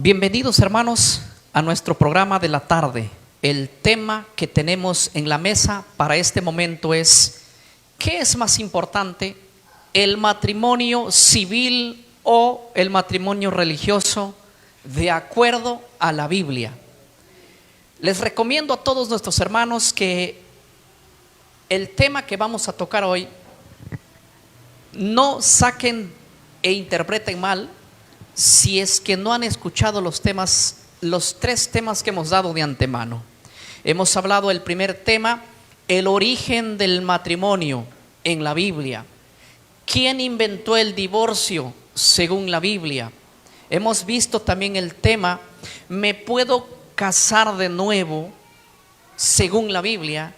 Bienvenidos, hermanos, a nuestro programa de la tarde. El tema que tenemos en la mesa para este momento es: ¿qué es más importante, el matrimonio civil o el matrimonio religioso de acuerdo a la Biblia? Les recomiendo a todos nuestros hermanos que el tema que vamos a tocar hoy no saquen e interpreten mal si es que no han escuchado los tres temas que hemos dado de antemano. Hemos hablado el primer tema, el origen del matrimonio en la Biblia. ¿Quién inventó el divorcio según la Biblia? Hemos visto también el tema, ¿me puedo casar de nuevo según la Biblia?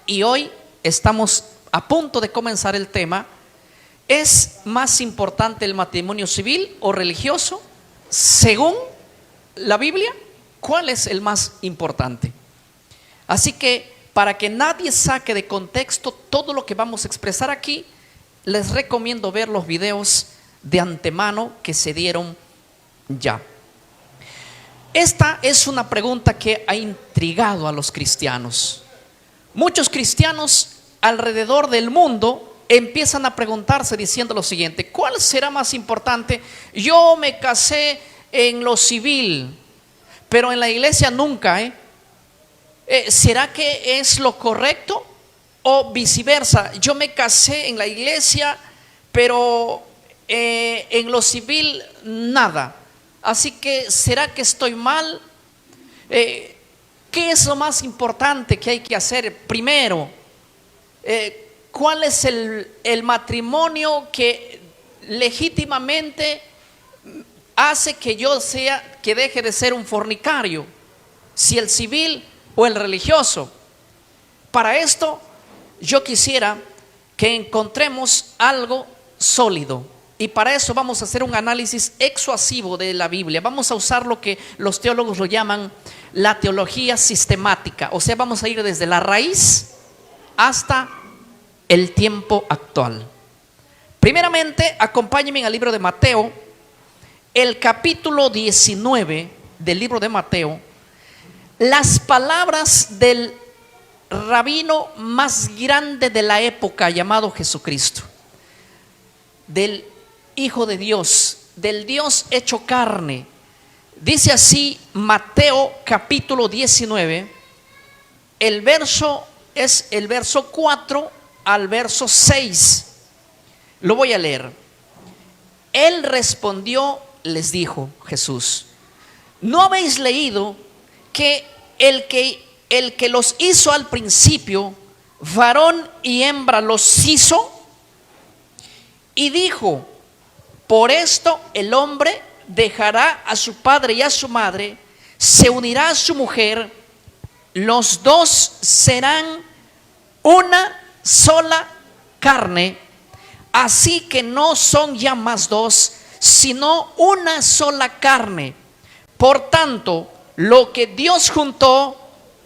Y hoy estamos a punto de comenzar el tema: ¿es más importante el matrimonio civil o religioso según la Biblia? ¿Cuál es el más importante? Así que, para que nadie saque de contexto todo lo que vamos a expresar aquí, les recomiendo ver los videos de antemano que se dieron ya. Esta es una pregunta que ha intrigado a los cristianos. Muchos cristianos alrededor del mundo empiezan a preguntarse diciendo lo siguiente: ¿cuál será más importante? Yo me casé en lo civil, pero en la iglesia nunca, ¿será que es lo correcto? O viceversa, yo me casé en la iglesia, pero en lo civil nada. Así que, ¿será que estoy mal? ¿Qué es lo más importante que hay que hacer primero? ¿Cuál es el matrimonio que legítimamente hace que que deje de ser un fornicario? ¿Si el civil o el religioso? Para esto yo quisiera que encontremos algo sólido, y para eso vamos a hacer un análisis exhaustivo de la Biblia. Vamos a usar lo que los teólogos lo llaman la teología sistemática, o sea, vamos a ir desde la raíz hasta el tiempo actual. Primeramente, acompáñenme al libro de Mateo, el capítulo 19 del libro de Mateo. Las palabras del rabino más grande de la época, llamado Jesucristo, del Hijo de Dios, del Dios hecho carne. Dice así Mateo capítulo 19, el verso es el verso 4 al verso 6. Lo voy a leer. Él respondió, les dijo Jesús: ¿no habéis leído que el que los hizo al principio, varón y hembra los hizo? Y dijo: por esto el hombre dejará a su padre y a su madre, se unirá a su mujer, los dos serán una sola carne. Así que no son ya más dos, sino una sola carne. Por tanto, lo que Dios juntó,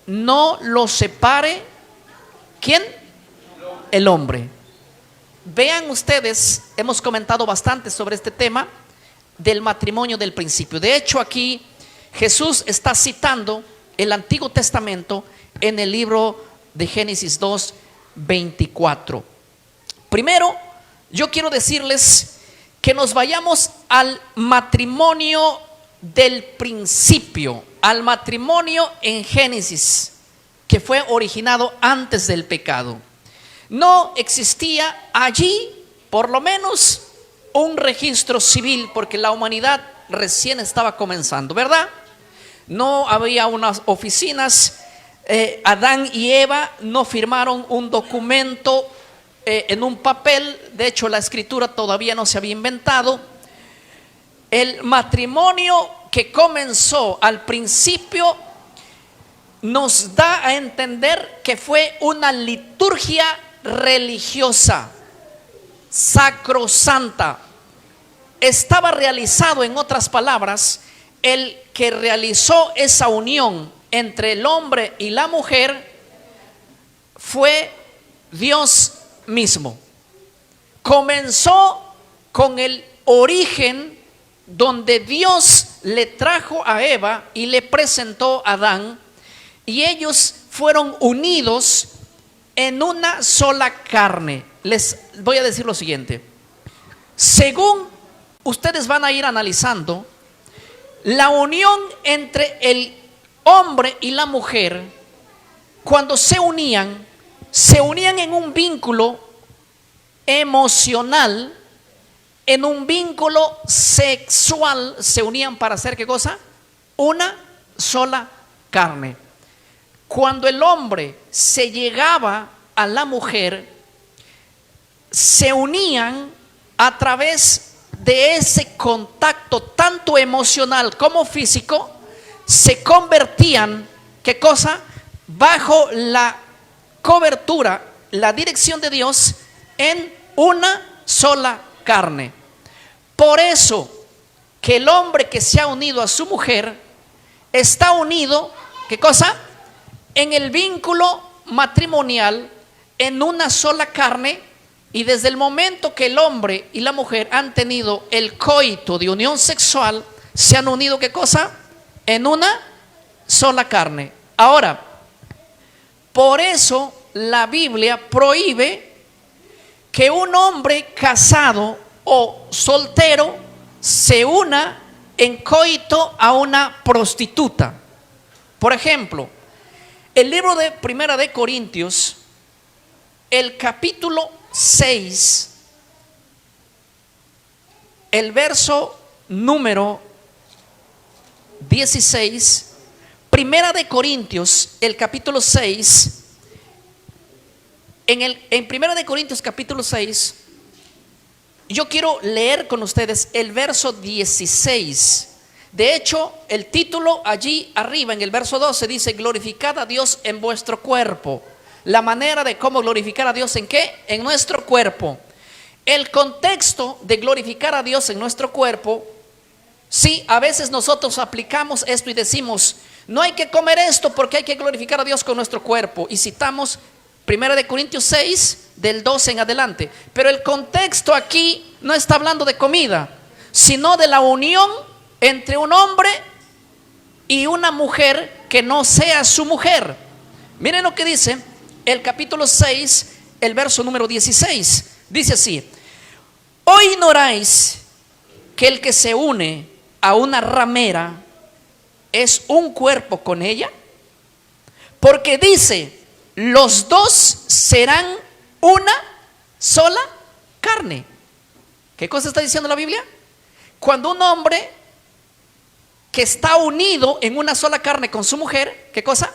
no lo separe. ¿Quién? El hombre. Vean ustedes, hemos comentado bastante sobre este tema del matrimonio del principio. De hecho, aquí Jesús está citando el Antiguo Testamento en el libro de Génesis 2:24. Primero, yo quiero decirles que nos vayamos al matrimonio del principio, al matrimonio en Génesis, que fue originado antes del pecado. No existía allí, por lo menos, un registro civil, porque la humanidad recién estaba comenzando, ¿verdad? No había unas oficinas. Adán y Eva no firmaron un documento en un papel. De hecho, la escritura todavía no se había inventado. El matrimonio que comenzó al principio nos da a entender que fue una liturgia religiosa, sacrosanta. Estaba realizado, en otras palabras, el que realizó esa unión entre el hombre y la mujer fue Dios mismo. Comenzó con el origen donde Dios le trajo a Eva y le presentó a Adán, y ellos fueron unidos en una sola carne. Les voy a decir lo siguiente: según ustedes van a ir analizando, la unión entre el hombre y la mujer, cuando se unían en un vínculo emocional, en un vínculo sexual, se unían para hacer ¿qué cosa? Una sola carne. Cuando el hombre se llegaba a la mujer, se unían a través de ese contacto tanto emocional como físico, se convertían, ¿qué cosa? Bajo la cobertura, la dirección de Dios, en una sola carne. Por eso que el hombre que se ha unido a su mujer está unido, ¿qué cosa? En el vínculo matrimonial, en una sola carne. Y desde el momento que el hombre y la mujer han tenido el coito de unión sexual, se han unido, ¿qué cosa? En una sola carne. Ahora, por eso la Biblia prohíbe que un hombre casado o soltero se una en coito a una prostituta. Por ejemplo, el libro de Primera de Corintios, el capítulo 6, el verso número 16. Primera de Corintios, el capítulo 6. En Primera de Corintios capítulo 6, yo quiero leer con ustedes el verso 16. De hecho, el título allí arriba en el verso 12 dice: glorificad a Dios en vuestro cuerpo. La manera de cómo glorificar a Dios, ¿en qué? En nuestro cuerpo. El contexto de glorificar a Dios en nuestro cuerpo, sí, a veces nosotros aplicamos esto y decimos: no hay que comer esto porque hay que glorificar a Dios con nuestro cuerpo. Y citamos 1 Corintios 6, del 12 en adelante. Pero el contexto aquí no está hablando de comida, sino de la unión entre un hombre y una mujer que no sea su mujer. Miren lo que dice el capítulo 6, el verso número 16. Dice así: ¿o ignoráis que el que se une a una ramera es un cuerpo con ella? Porque dice: los dos serán una sola carne. ¿Qué cosa está diciendo la Biblia? Cuando un hombre que está unido en una sola carne con su mujer, ¿qué cosa?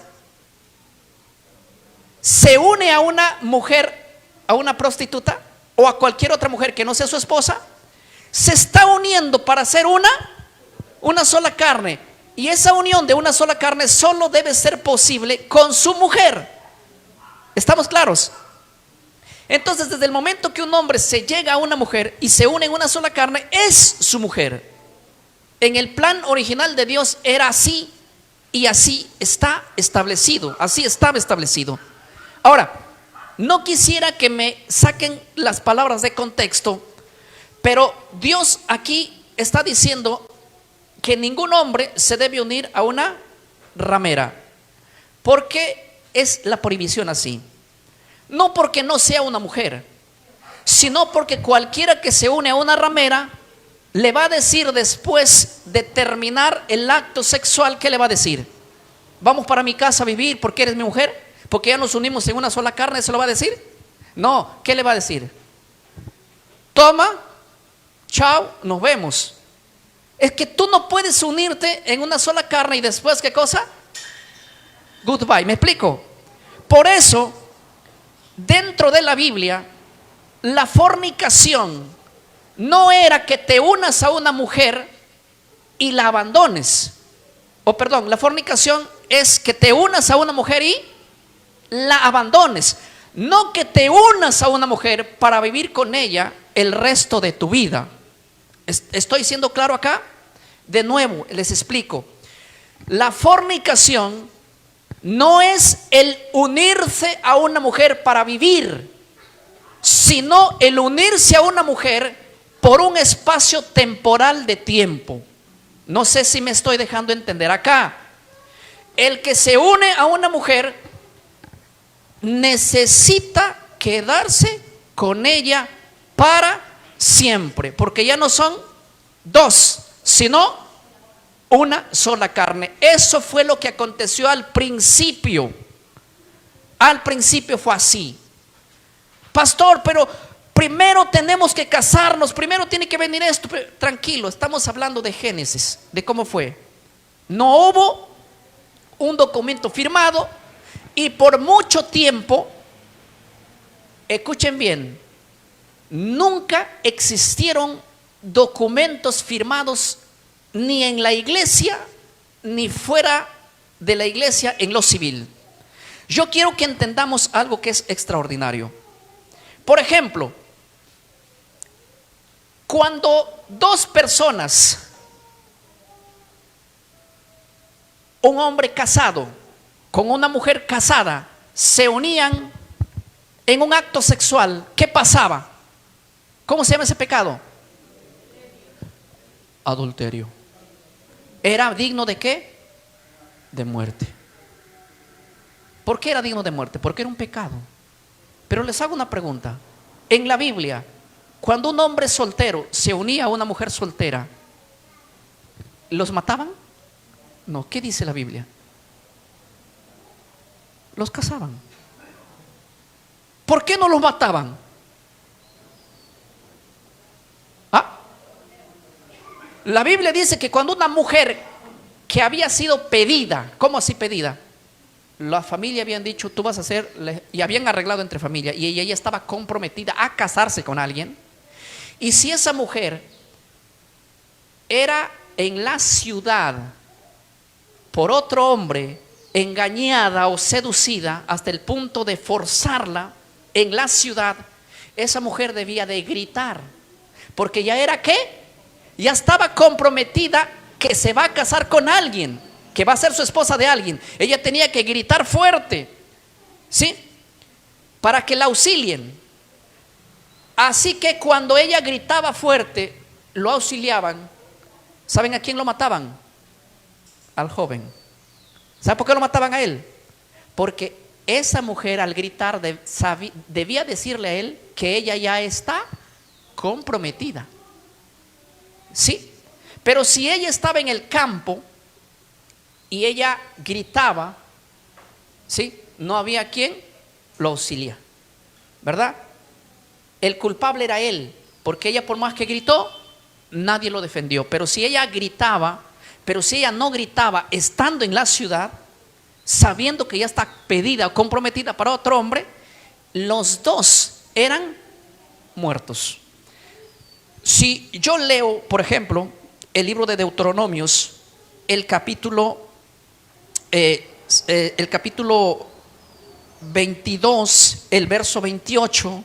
Se une a una mujer, a una prostituta o a cualquier otra mujer que no sea su esposa, se está uniendo para hacer una sola carne. Y esa unión de una sola carne solo debe ser posible con su mujer. ¿Estamos claros? Entonces, desde el momento que un hombre se llega a una mujer y se une en una sola carne, es su mujer. En el plan original de Dios era así, y así está establecido. Así estaba establecido. Ahora, no quisiera que me saquen las palabras de contexto, pero Dios aquí está diciendo que ningún hombre se debe unir a una ramera. ¿Por qué es la prohibición así? No porque no sea una mujer, sino porque cualquiera que se une a una ramera le va a decir, después de terminar el acto sexual, ¿qué le va a decir? Vamos para mi casa a vivir porque eres mi mujer, porque ya nos unimos en una sola carne. ¿Se lo va a decir? No. ¿Qué le va a decir? Toma, chao, nos vemos. Es que tú no puedes unirte en una sola carne y después, ¿qué cosa? Goodbye. ¿Me explico? Por eso, dentro de la Biblia, la fornicación no era que te unas a una mujer y la abandones. O perdón, la fornicación es que te unas a una mujer y la abandones. No que te unas a una mujer para vivir con ella el resto de tu vida. ¿Estoy siendo claro acá? De nuevo, les explico. La fornicación no es el unirse a una mujer para vivir, sino el unirse a una mujer por un espacio temporal de tiempo. No sé si me estoy dejando entender acá. El que se une a una mujer necesita quedarse con ella para siempre, porque ya no son dos, sino una sola carne. Eso fue lo que aconteció al principio. Al principio fue así. Pastor, pero primero tenemos que casarnos, primero tiene que venir esto. Tranquilo, estamos hablando de Génesis, de cómo fue. No hubo un documento firmado y por mucho tiempo, escuchen bien, nunca existieron documentos firmados ni en la iglesia ni fuera de la iglesia en lo civil. Yo quiero que entendamos algo que es extraordinario. Por ejemplo, cuando dos personas, un hombre casado con una mujer casada, se unían en un acto sexual, ¿qué pasaba? ¿Cómo se llama ese pecado? Adulterio. ¿Era digno de qué? De muerte. ¿Por qué era digno de muerte? Porque era un pecado. Pero les hago una pregunta. En la Biblia, cuando un hombre soltero se unía a una mujer soltera, ¿los mataban? No, ¿qué dice la Biblia? Los casaban. ¿Por qué no los mataban? La Biblia dice que cuando una mujer que había sido pedida, ¿cómo así pedida? La familia habían dicho, tú vas a hacer, y habían arreglado entre familia, y ella estaba comprometida a casarse con alguien. Y si esa mujer era en la ciudad por otro hombre, engañada o seducida hasta el punto de forzarla en la ciudad, esa mujer debía de gritar, porque ya era ¿qué? Ya estaba comprometida que se va a casar con alguien, que va a ser su esposa de alguien. Ella tenía que gritar fuerte, ¿sí? Para que la auxilien. Así que cuando ella gritaba fuerte, lo auxiliaban. ¿Saben a quién lo mataban? Al joven. ¿Saben por qué lo mataban a él? Porque esa mujer al gritar debía decirle a él que ella ya está comprometida. Sí, pero si ella estaba en el campo y ella gritaba, sí, no había quien lo auxilia, ¿verdad? El culpable era él, porque ella por más que gritó, nadie lo defendió. Pero si ella gritaba, pero si ella no gritaba estando en la ciudad, sabiendo que ya está pedida o comprometida para otro hombre, los dos eran muertos. Si yo leo, por ejemplo, el libro de Deuteronomios, el capítulo 22, el verso 28,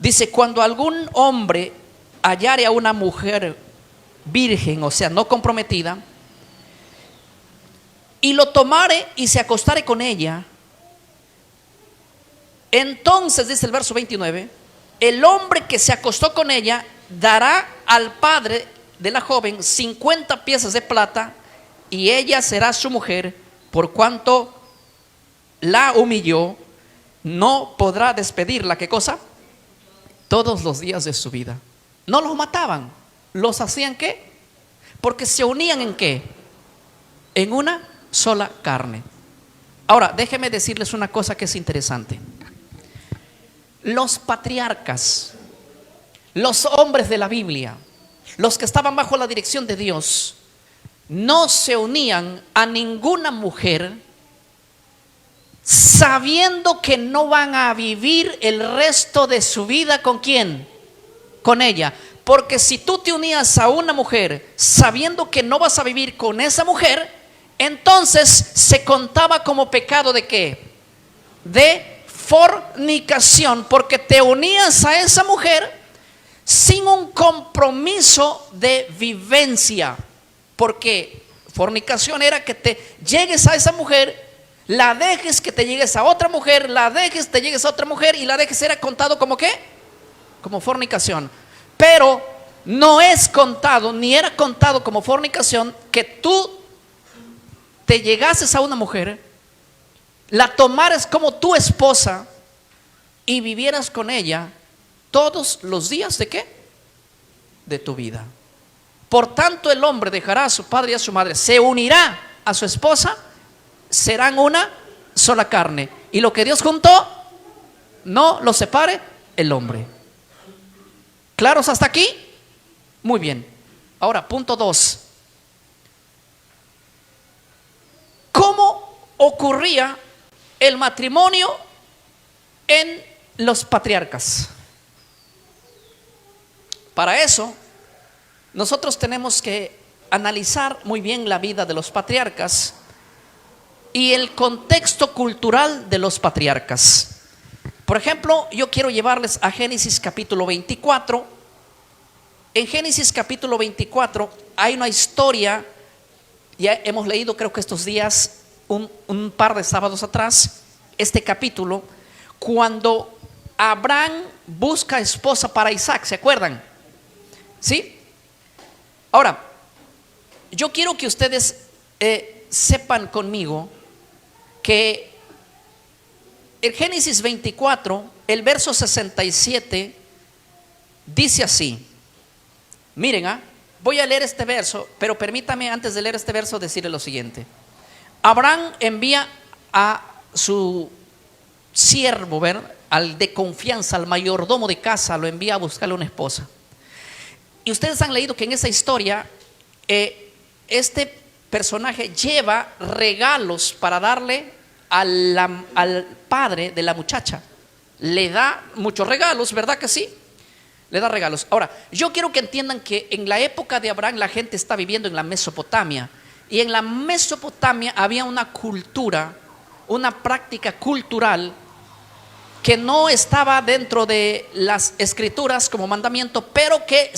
dice: cuando algún hombre hallare a una mujer virgen, o sea, no comprometida, y lo tomare y se acostare con ella, entonces, dice el verso 29, el hombre que se acostó con ella dará al padre de la joven 50 piezas de plata, y ella será su mujer, por cuanto la humilló. No podrá despedirla, ¿qué cosa? Todos los días de su vida. No los mataban, los hacían ¿qué? Porque se unían en ¿qué? En una sola carne. Ahora, déjenme decirles una cosa que es interesante. Los patriarcas, los hombres de la Biblia, los que estaban bajo la dirección de Dios, no se unían a ninguna mujer sabiendo que no van a vivir el resto de su vida ¿con quién? Con ella. Porque si tú te unías a una mujer sabiendo que no vas a vivir con esa mujer, entonces se contaba como pecado ¿de qué? De fornicación, porque te unías a esa mujer sin un compromiso de vivencia. Porque fornicación era que te llegues a esa mujer, la dejes, que te llegues a otra mujer, la dejes, te llegues a otra mujer, y la dejes era contado como ¿qué? Como fornicación. Pero no es contado, ni era contado como fornicación, que tú te llegases a una mujer, la tomaras como tu esposa y vivieras con ella todos los días ¿de qué? De tu vida. Por tanto, el hombre dejará a su padre y a su madre, se unirá a su esposa, serán una sola carne. Y lo que Dios juntó, no lo separe el hombre. ¿Claros hasta aquí? Muy bien. Ahora, punto 2. ¿Cómo ocurría el matrimonio en los patriarcas? Para eso, nosotros tenemos que analizar muy bien la vida de los patriarcas y el contexto cultural de los patriarcas. Por ejemplo, yo quiero llevarles a Génesis capítulo 24. En Génesis capítulo 24 hay una historia, ya hemos leído creo que estos días, un par de sábados atrás, este capítulo, cuando Abraham busca esposa para Isaac, ¿se acuerdan? ¿Sí? Ahora, yo quiero que ustedes sepan conmigo que en Génesis 24, el verso 67 dice así. Miren, voy a leer este verso, pero permítame antes de leer este verso decirle lo siguiente. Abraham envía a su siervo, ¿verdad?, al de confianza, al mayordomo de casa, lo envía a buscarle una esposa. Y ustedes han leído que en esa historia este personaje lleva regalos para darle al padre de la muchacha. Le da muchos regalos, ¿verdad que sí? Le da regalos. Ahora, yo quiero que entiendan que en la época de Abraham la gente está viviendo en la Mesopotamia. Y en la Mesopotamia había una cultura, una práctica cultural que no estaba dentro de las escrituras como mandamiento, pero que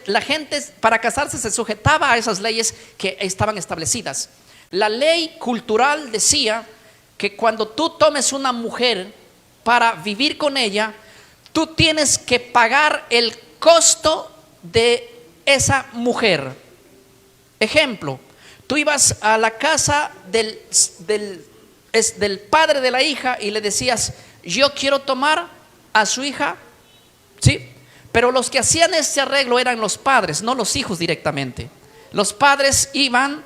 la gente para casarse se sujetaba a esas leyes que estaban establecidas. La ley cultural decía que cuando tú tomes una mujer para vivir con ella, tú tienes que pagar el costo de esa mujer. Ejemplo, tú ibas a la casa del padre de la hija y le decías: yo quiero tomar a su hija, ¿sí? Pero los que hacían este arreglo eran los padres, no los hijos directamente. Los padres iban,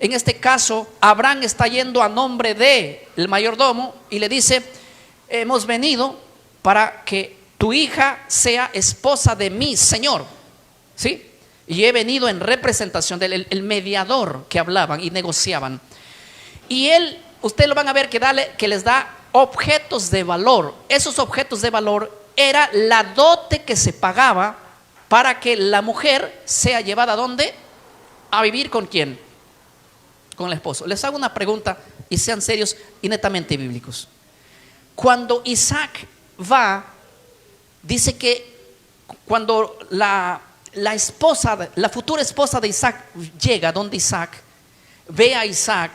en este caso, Abraham está yendo a nombre del mayordomo y le dice: hemos venido para que tu hija sea esposa de mi señor, ¿sí? Y he venido en representación del mediador que hablaban y negociaban. Y ustedes lo van a ver que les da objetos de valor. Esos objetos de valor era la dote que se pagaba para que la mujer sea llevada ¿a dónde? A vivir ¿con quién? Con el esposo. Les hago una pregunta y sean serios y netamente bíblicos. Cuando Isaac va, dice que cuando la futura esposa de Isaac llega donde Isaac, ve a Isaac,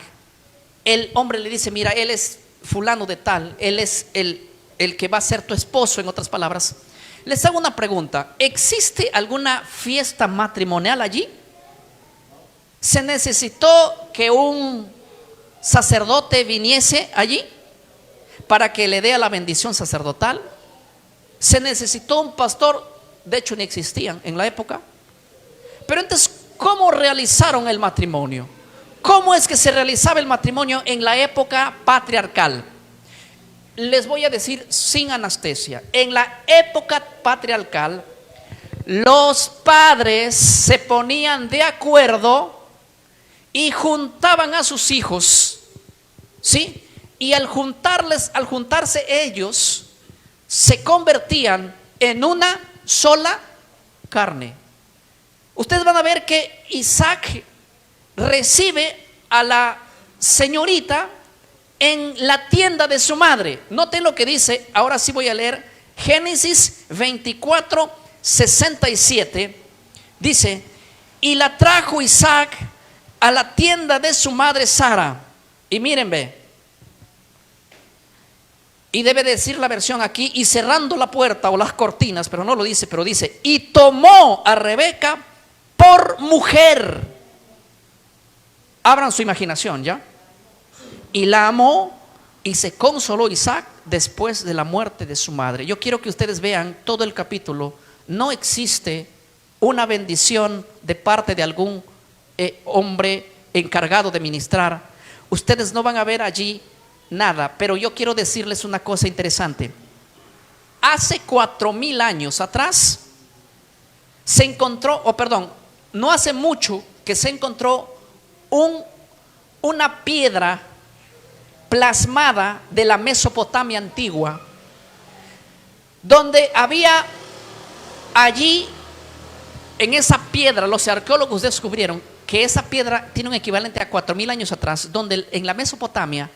el hombre le dice: mira, él es fulano de tal, él es el que va a ser tu esposo, en otras palabras. Les hago una pregunta: ¿existe alguna fiesta matrimonial allí? ¿Se necesitó que un sacerdote viniese allí para que le dé la bendición sacerdotal? ¿Se necesitó un pastor? De hecho, ni existían en la época. Pero entonces, ¿cómo realizaron el matrimonio? ¿Cómo es que se realizaba el matrimonio en la época patriarcal? Les voy a decir sin anestesia. En la época patriarcal, los padres se ponían de acuerdo y juntaban a sus hijos, ¿sí? Y al juntarse ellos, se convertían en una sola carne. Ustedes van a ver que Isaac recibe a la señorita en la tienda de su madre. Noten lo que dice. Ahora sí voy a leer Génesis 24, 67. Dice: y la trajo Isaac a la tienda de su madre Sara. Y miren, ve, Y debe decir la versión aquí, y cerrando la puerta o las cortinas, pero no lo dice, pero dice, y tomó a Rebeca por mujer. Abran su imaginación, ¿ya? Y la amó y se consoló Isaac después de la muerte de su madre. Yo quiero que ustedes vean todo el capítulo. No existe una bendición de parte de algún hombre encargado de ministrar. Ustedes no van a ver allí nada, pero yo quiero decirles una cosa interesante. Hace 4000 años atrás se encontró, no hace mucho que se encontró una piedra plasmada de la Mesopotamia antigua, donde había allí, en esa piedra, los arqueólogos descubrieron que esa piedra tiene un equivalente a 4000 años atrás, donde en la Mesopotamia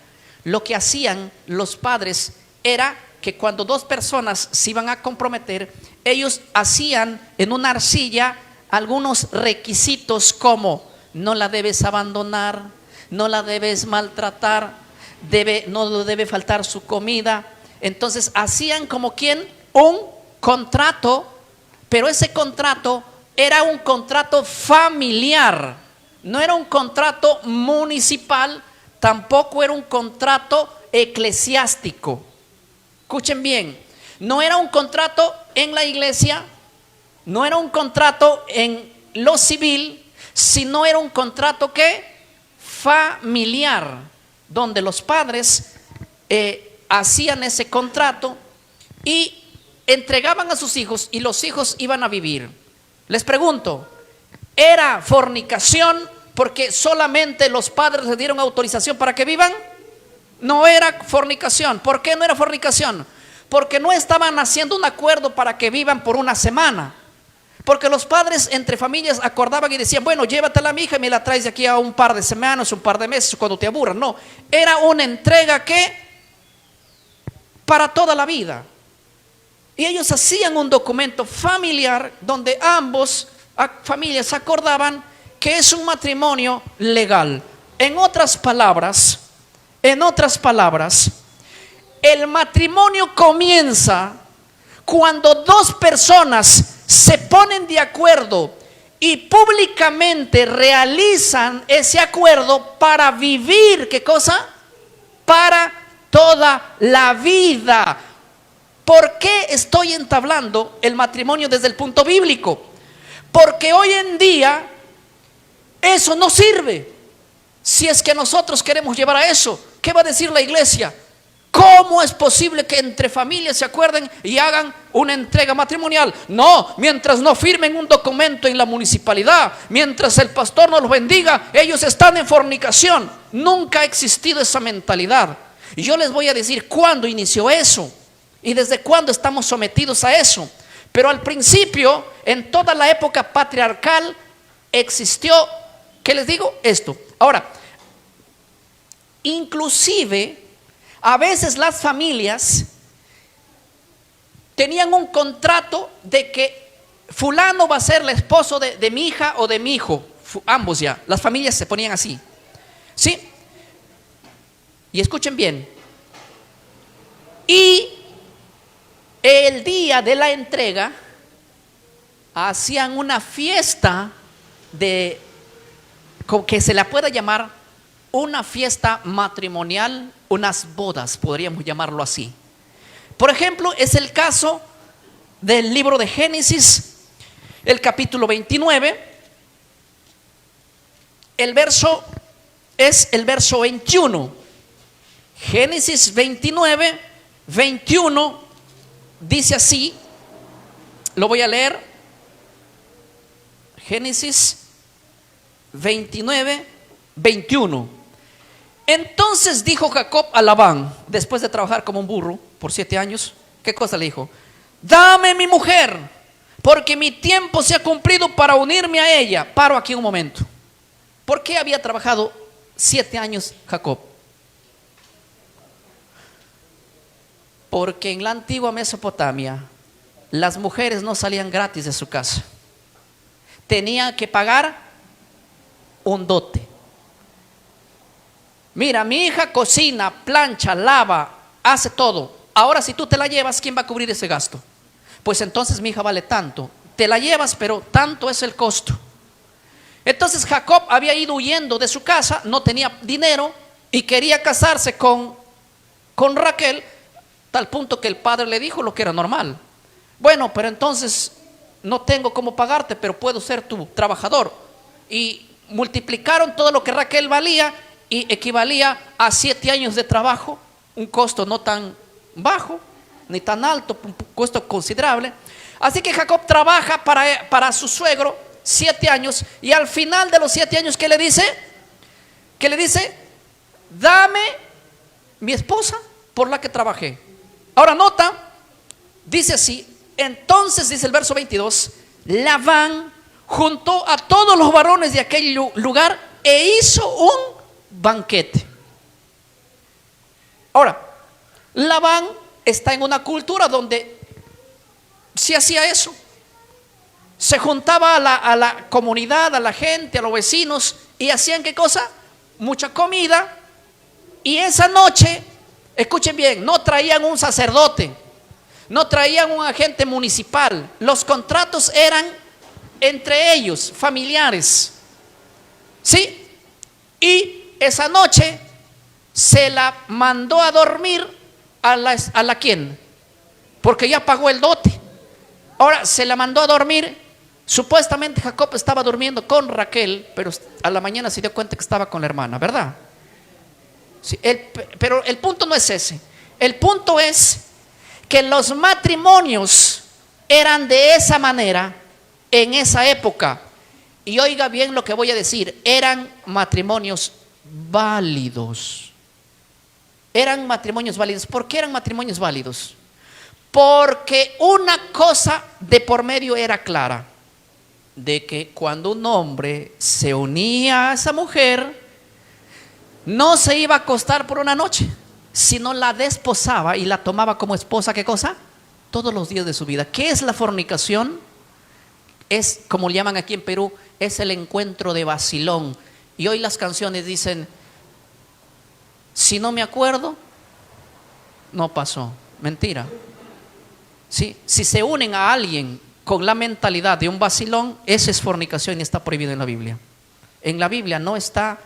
lo que hacían los padres era que cuando dos personas se iban a comprometer, ellos hacían en una arcilla algunos requisitos como: no la debes abandonar, no la debes maltratar, no debe faltar su comida. Entonces hacían como quien un contrato, pero ese contrato era un contrato familiar, no era un contrato municipal, tampoco era un contrato eclesiástico. Escuchen bien, no era un contrato en la iglesia, no era un contrato en lo civil, sino era un contrato familiar, donde los padres hacían ese contrato y entregaban a sus hijos, y los hijos iban a vivir. Les pregunto, ¿era fornicación porque solamente los padres les dieron autorización para que vivan? No era fornicación. ¿Por qué no era fornicación? Porque no estaban haciendo un acuerdo para que vivan por una semana. Porque los padres entre familias acordaban y decían: bueno, llévatela a mi hija y me la traes de aquí a un par de semanas, un par de meses, cuando te aburran. No, era una entrega para toda la vida. Y ellos hacían un documento familiar donde ambos familias acordaban que es un matrimonio legal. En otras palabras, el matrimonio comienza cuando dos personas se ponen de acuerdo y públicamente realizan ese acuerdo para vivir, ¿qué cosa? Para toda la vida. ¿Por qué estoy entablando el matrimonio desde el punto bíblico? Porque hoy en día eso no sirve. Si es que nosotros queremos llevar a eso, ¿qué va a decir la iglesia? ¿Cómo es posible que entre familias se acuerden y hagan una entrega matrimonial? No, mientras no firmen un documento en la municipalidad, mientras el pastor no los bendiga, ellos están en fornicación. Nunca ha existido esa mentalidad. Y yo les voy a decir cuándo inició eso y desde cuándo estamos sometidos a eso. Pero al principio, en toda la época patriarcal, existió, ¿qué les digo? Esto. Ahora, inclusive a veces las familias tenían un contrato de que fulano va a ser el esposo de mi hija o de mi hijo. Ambos ya, las familias se ponían así, ¿sí? Y escuchen bien. Y el día de la entrega hacían una fiesta que se la pueda llamar una fiesta matrimonial, unas bodas, podríamos llamarlo así. Por ejemplo, es el caso del libro de Génesis, el capítulo 29. El verso es el verso 21. Génesis 29, 21 dice así. Lo voy a leer. Génesis 29, 21. Entonces dijo Jacob a Labán, después de trabajar como un burro por 7 años, ¿qué cosa le dijo? Dame mi mujer, porque mi tiempo se ha cumplido para unirme a ella. Paro aquí un momento. ¿Por qué había trabajado 7 años Jacob? Porque en la antigua Mesopotamia las mujeres no salían gratis de su casa. Tenían que pagar un dote. Mira, mi hija cocina, plancha, lava, hace todo. ahora si tú te la llevas, ¿quién va a cubrir ese gasto? Pues entonces mi hija vale tanto. Te la llevas, pero tanto es el costo. Entonces Jacob había ido huyendo de su casa, no tenía dinero y quería casarse con Raquel, tal punto que el padre le dijo lo que era normal. Bueno, pero entonces no tengo cómo pagarte, pero puedo ser tu trabajador. Y multiplicaron todo lo que Raquel valía y equivalía a 7 años de trabajo, un costo no tan bajo ni tan alto, un costo considerable. Así que Jacob trabaja para su suegro 7 años, y al final de los 7 años, ¿qué le dice? ¿Qué le dice? Dame mi esposa por la que trabajé. Ahora nota, dice así. Entonces dice el verso 22, Labán juntó a todos los varones de aquel lugar e hizo un banquete. Ahora, Labán está en una cultura donde se hacía eso. Se juntaba a la comunidad, a la gente, a los vecinos, y hacían ¿qué cosa? Mucha comida. Y esa noche, escuchen bien, no traían un sacerdote, no traían un agente municipal. Los contratos eran entre ellos, familiares. ¿Sí? Y esa noche se la mandó a dormir a la ¿quién? Porque ya pagó el dote. Ahora se la mandó a dormir. Supuestamente Jacob estaba durmiendo con Raquel, pero a la mañana se dio cuenta que estaba con la hermana, ¿verdad? Sí, pero el punto no es ese. El punto es que los matrimonios eran de esa manera en esa época. Y oiga bien lo que voy a decir, eran matrimonios válidos. Eran matrimonios válidos. ¿Por qué eran matrimonios válidos? Porque una cosa de por medio era clara, de que cuando un hombre se unía a esa mujer, no se iba a acostar por una noche, sino la desposaba y la tomaba como esposa. ¿Qué cosa? Todos los días de su vida. ¿Qué es la fornicación? Es, como le llaman aquí en Perú, es el encuentro de vacilón. Y hoy las canciones dicen, si no me acuerdo, no pasó. Mentira. ¿Sí? Si se unen a alguien con la mentalidad de un vacilón, esa es fornicación y está prohibido en la Biblia. En la Biblia no está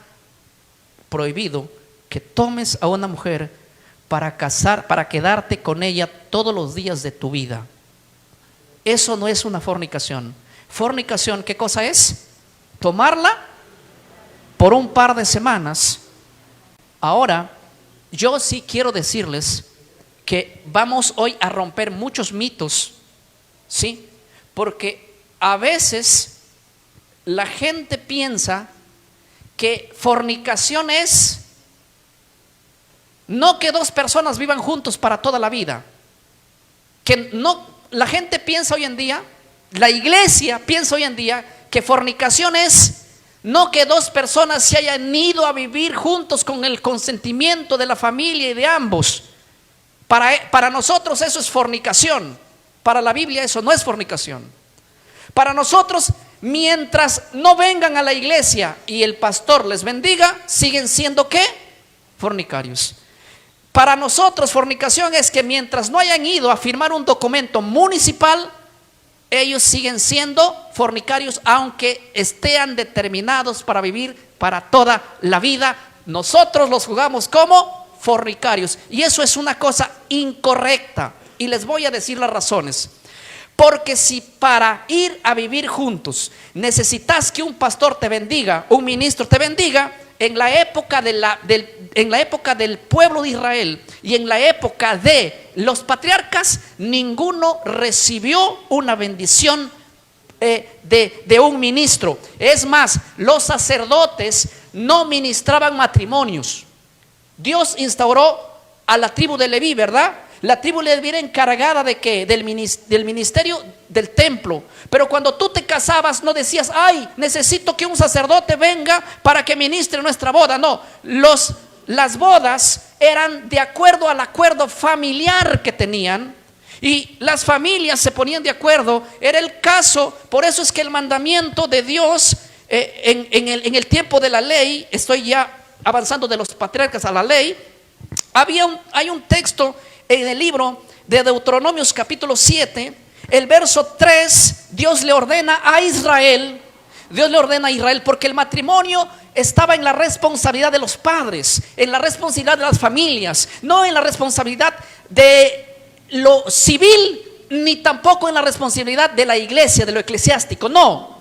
prohibido que tomes a una mujer para casar, para quedarte con ella todos los días de tu vida. Eso no es una fornicación. Fornicación, ¿qué cosa es? Tomarla por un par de semanas. Ahora, yo sí quiero decirles que vamos hoy a romper muchos mitos, ¿sí? Porque a veces la gente piensa que fornicación es no que dos personas vivan juntos para toda la vida. Que no, la gente piensa hoy en día, la iglesia piensa hoy en día que fornicación es no que dos personas se hayan ido a vivir juntos con el consentimiento de la familia y de ambos. Para nosotros eso es fornicación. Para la Biblia eso no es fornicación. Para nosotros, mientras no vengan a la iglesia y el pastor les bendiga, siguen siendo ¿qué? Fornicarios. Para nosotros fornicación es que mientras no hayan ido a firmar un documento municipal, ellos siguen siendo fornicarios, aunque estén determinados para vivir para toda la vida. Nosotros los juzgamos como fornicarios, y eso es una cosa incorrecta, y les voy a decir las razones. Porque si para ir a vivir juntos necesitas que un pastor te bendiga, un ministro te bendiga, en la época del pueblo de Israel y en la época de los patriarcas, ninguno recibió una bendición de un ministro. Es más, los sacerdotes no ministraban matrimonios. Dios instauró a la tribu de Leví, ¿verdad? La tribu de Leví era encargada de ¿qué? Del ministerio del templo. Pero cuando tú te casabas no decías, ay, necesito que un sacerdote venga para que ministre nuestra boda. No, las bodas eran de acuerdo al acuerdo familiar que tenían, y las familias se ponían de acuerdo. Era el caso, por eso es que el mandamiento de Dios en el tiempo de la ley, estoy ya avanzando de los patriarcas a la ley, hay un texto en el libro de Deuteronomios capítulo 7, el verso 3, Dios le ordena a Israel, porque el matrimonio estaba en la responsabilidad de los padres, en la responsabilidad de las familias, no en la responsabilidad de lo civil, ni tampoco en la responsabilidad de la iglesia, de lo eclesiástico, no.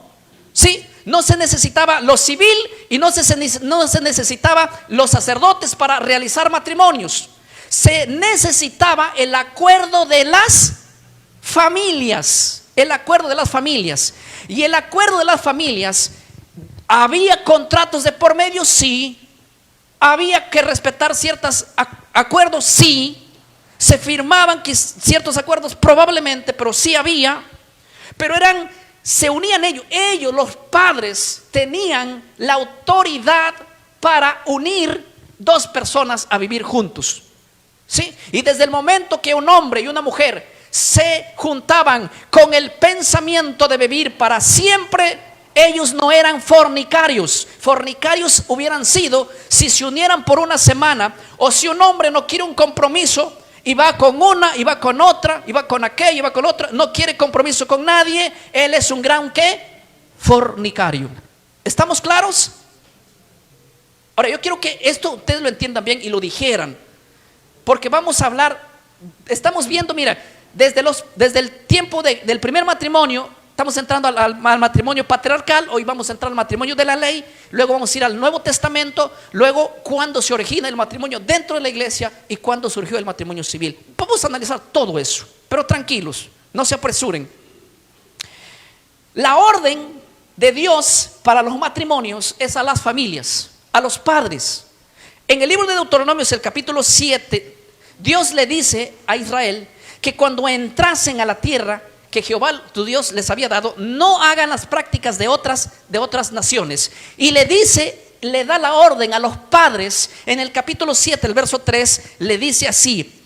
Sí, no se necesitaba lo civil y no se necesitaba los sacerdotes para realizar matrimonios. Se necesitaba el acuerdo de las familias. El acuerdo de las familias. Y el acuerdo de las familias, había contratos de por medio, sí. Había que respetar ciertos acuerdos, sí. Se firmaban ciertos acuerdos, probablemente, pero sí había. Pero se unían ellos, los padres, tenían la autoridad para unir dos personas a vivir juntos. ¿Sí? Y desde el momento que un hombre y una mujer se juntaban con el pensamiento de vivir para siempre, ellos no eran fornicarios. Fornicarios hubieran sido si se unieran por una semana, o si un hombre no quiere un compromiso y va con una, y va con otra, y va con aquella, y va con otra, no quiere compromiso con nadie, él es un gran ¿qué? Fornicario. ¿Estamos claros? Ahora yo quiero que esto ustedes lo entiendan bien y lo dijeran, porque vamos a hablar, estamos viendo, mira, desde el tiempo del primer matrimonio, estamos entrando al matrimonio patriarcal, hoy vamos a entrar al matrimonio de la ley, luego vamos a ir al Nuevo Testamento, luego cuando se origina el matrimonio dentro de la iglesia y cuando surgió el matrimonio civil. Vamos a analizar todo eso, pero tranquilos, no se apresuren. La orden de Dios para los matrimonios es a las familias, a los padres. En el libro de Deuteronomios, el capítulo 7, Dios le dice a Israel que cuando entrasen a la tierra que Jehová tu Dios les había dado, no hagan las prácticas de otras naciones. Y le da la orden a los padres en el capítulo 7, el verso 3, le dice así: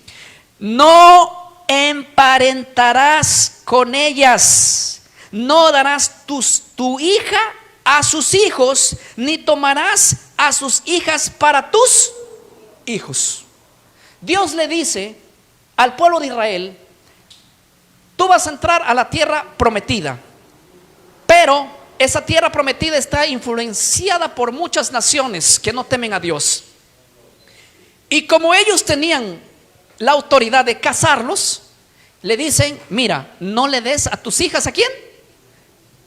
no emparentarás con ellas, no darás tu hija a sus hijos, ni tomarás a sus hijas para tus hijos. Dios le dice al pueblo de Israel: tú vas a entrar a la tierra prometida, pero esa tierra prometida está influenciada por muchas naciones que no temen a Dios. Y como ellos tenían la autoridad de casarlos, le dicen: mira, no le des a tus hijas. ¿A quién?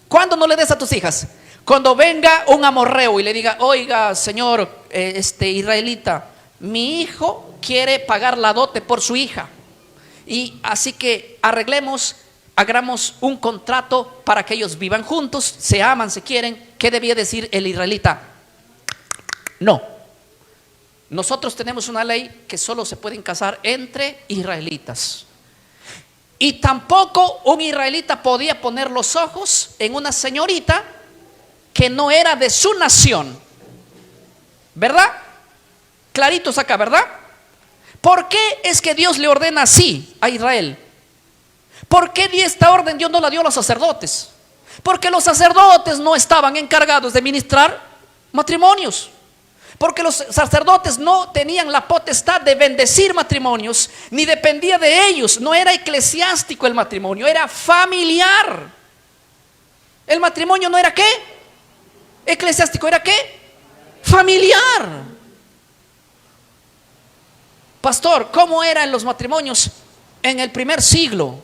¿Cuándo no le des a tus hijas? Cuando venga un amorreo y le diga: oiga, señor israelita, mi hijo quiere pagar la dote por su hija, y así que hagamos un contrato para que ellos vivan juntos, se aman, se quieren. ¿Qué debía decir el israelita? No. Nosotros tenemos una ley que solo se pueden casar entre israelitas. Y tampoco un israelita podía poner los ojos en una señorita que no era de su nación. ¿Verdad? Claritos acá, ¿verdad? ¿Por qué es que Dios le ordena así a Israel? ¿Por qué esta orden Dios no la dio a los sacerdotes? Porque los sacerdotes no estaban encargados de ministrar matrimonios. Porque los sacerdotes no tenían la potestad de bendecir matrimonios, ni dependía de ellos. No era eclesiástico el matrimonio, era familiar. El matrimonio no era ¿qué? Eclesiástico, ¿era qué? Familiar. Pastor, ¿cómo eran los matrimonios en el primer siglo?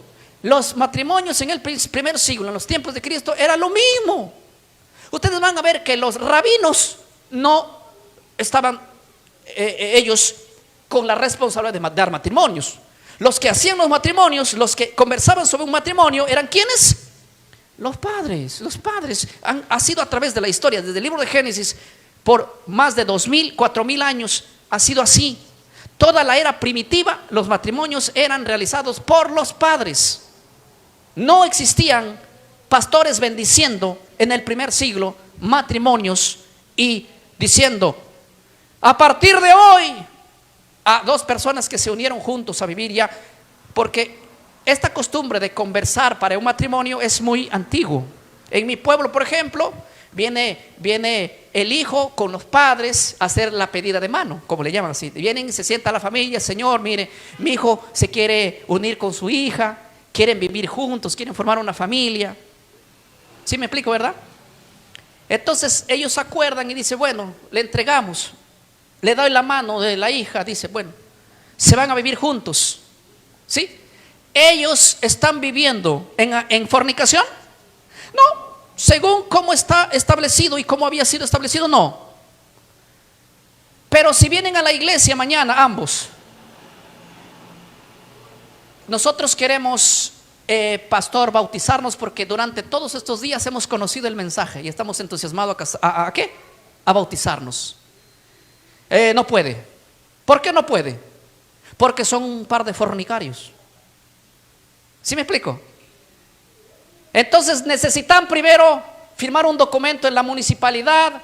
Los matrimonios en el primer siglo, en los tiempos de Cristo, era lo mismo. Ustedes van a ver que los rabinos no estaban ellos con la responsabilidad de dar matrimonios. Los que hacían los matrimonios, los que conversaban sobre un matrimonio, ¿eran quiénes? Los padres. Los padres ha sido a través de la historia, desde el libro de Génesis, por más de 2000, 4000 años, ha sido así. Toda la era primitiva, los matrimonios eran realizados por los padres. No existían pastores bendiciendo en el primer siglo matrimonios y diciendo: a partir de hoy, a dos personas que se unieron juntos a vivir ya, porque esta costumbre de conversar para un matrimonio es muy antiguo. En mi pueblo, por ejemplo, viene el hijo con los padres a hacer la pedida de mano, como le llaman así. Vienen y se sienta la familia: Señor, mire, mi hijo se quiere unir con su hija, quieren vivir juntos, quieren formar una familia. ¿Sí me explico, verdad? Entonces ellos se acuerdan y dicen: bueno, le entregamos, le doy la mano de la hija. Dice: bueno, se van a vivir juntos. ¿Sí? ¿Ellos están viviendo en fornicación? No. Según cómo está establecido y cómo había sido establecido, no. Pero si vienen a la iglesia mañana ambos, nosotros queremos, pastor, bautizarnos porque durante todos estos días hemos conocido el mensaje y estamos entusiasmados ¿a qué? A bautizarnos. No puede. ¿Por qué no puede? Porque son un par de fornicarios. ¿Sí me explico? Entonces necesitan primero firmar un documento en la municipalidad,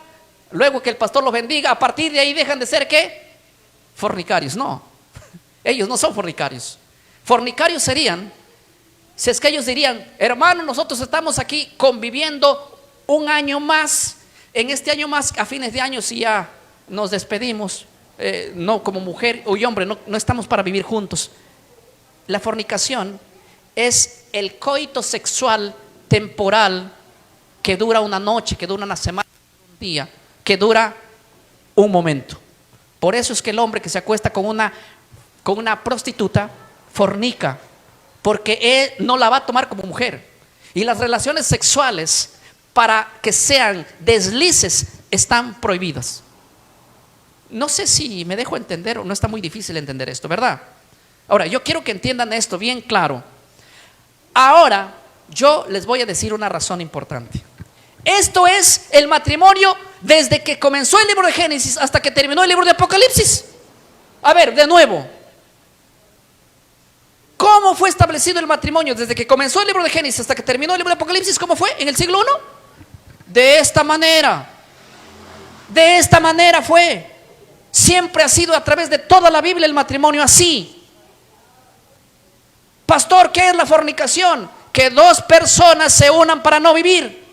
luego que el pastor los bendiga. A partir de ahí dejan de ser ¿qué? Fornicarios. No, ellos no son fornicarios. Fornicarios serían si es que ellos dirían: hermano, nosotros estamos aquí conviviendo un año más, en este año más, a fines de año si ya nos despedimos, no, como mujer y hombre no estamos para vivir juntos. La fornicación es el coito sexual temporal que dura una noche, que dura una semana, un día, que dura un momento. Por eso es que el hombre que se acuesta con una prostituta fornica, porque él no la va a tomar como mujer. Y las relaciones sexuales, para que sean deslices, están prohibidas. No sé si me dejo entender o no. Está muy difícil entender esto, ¿verdad? Ahora, yo quiero que entiendan esto bien claro. Ahora, yo les voy a decir una razón importante. Esto es el matrimonio desde que comenzó el libro de Génesis hasta que terminó el libro de Apocalipsis. A ver, de nuevo, ¿cómo fue establecido el matrimonio desde que comenzó el libro de Génesis hasta que terminó el libro de Apocalipsis? ¿Cómo fue? ¿En el siglo I? De esta manera. De esta manera fue. Siempre ha sido a través de toda la Biblia el matrimonio así. Pastor, ¿qué es la fornicación? Que dos personas se unan para no vivir.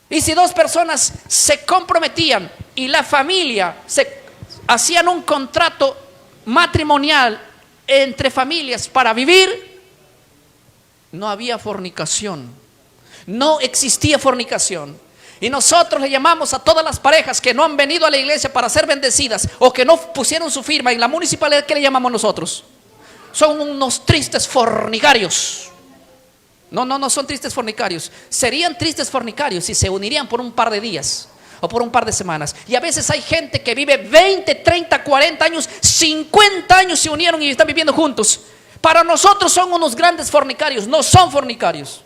Y si dos personas se comprometían y la familia hacían un contrato matrimonial entre familias para vivir, no había fornicación. No existía fornicación. Y nosotros le llamamos a todas las parejas que no han venido a la iglesia para ser bendecidas o que no pusieron su firma en la municipalidad, ¿qué le llamamos nosotros? Son unos tristes fornicarios. No son tristes fornicarios. Serían tristes fornicarios si se unirían por un par de días o por un par de semanas. Y a veces hay gente que vive 20, 30, 40 años, 50 años se unieron y están viviendo juntos. Para nosotros son unos grandes fornicarios. No son fornicarios.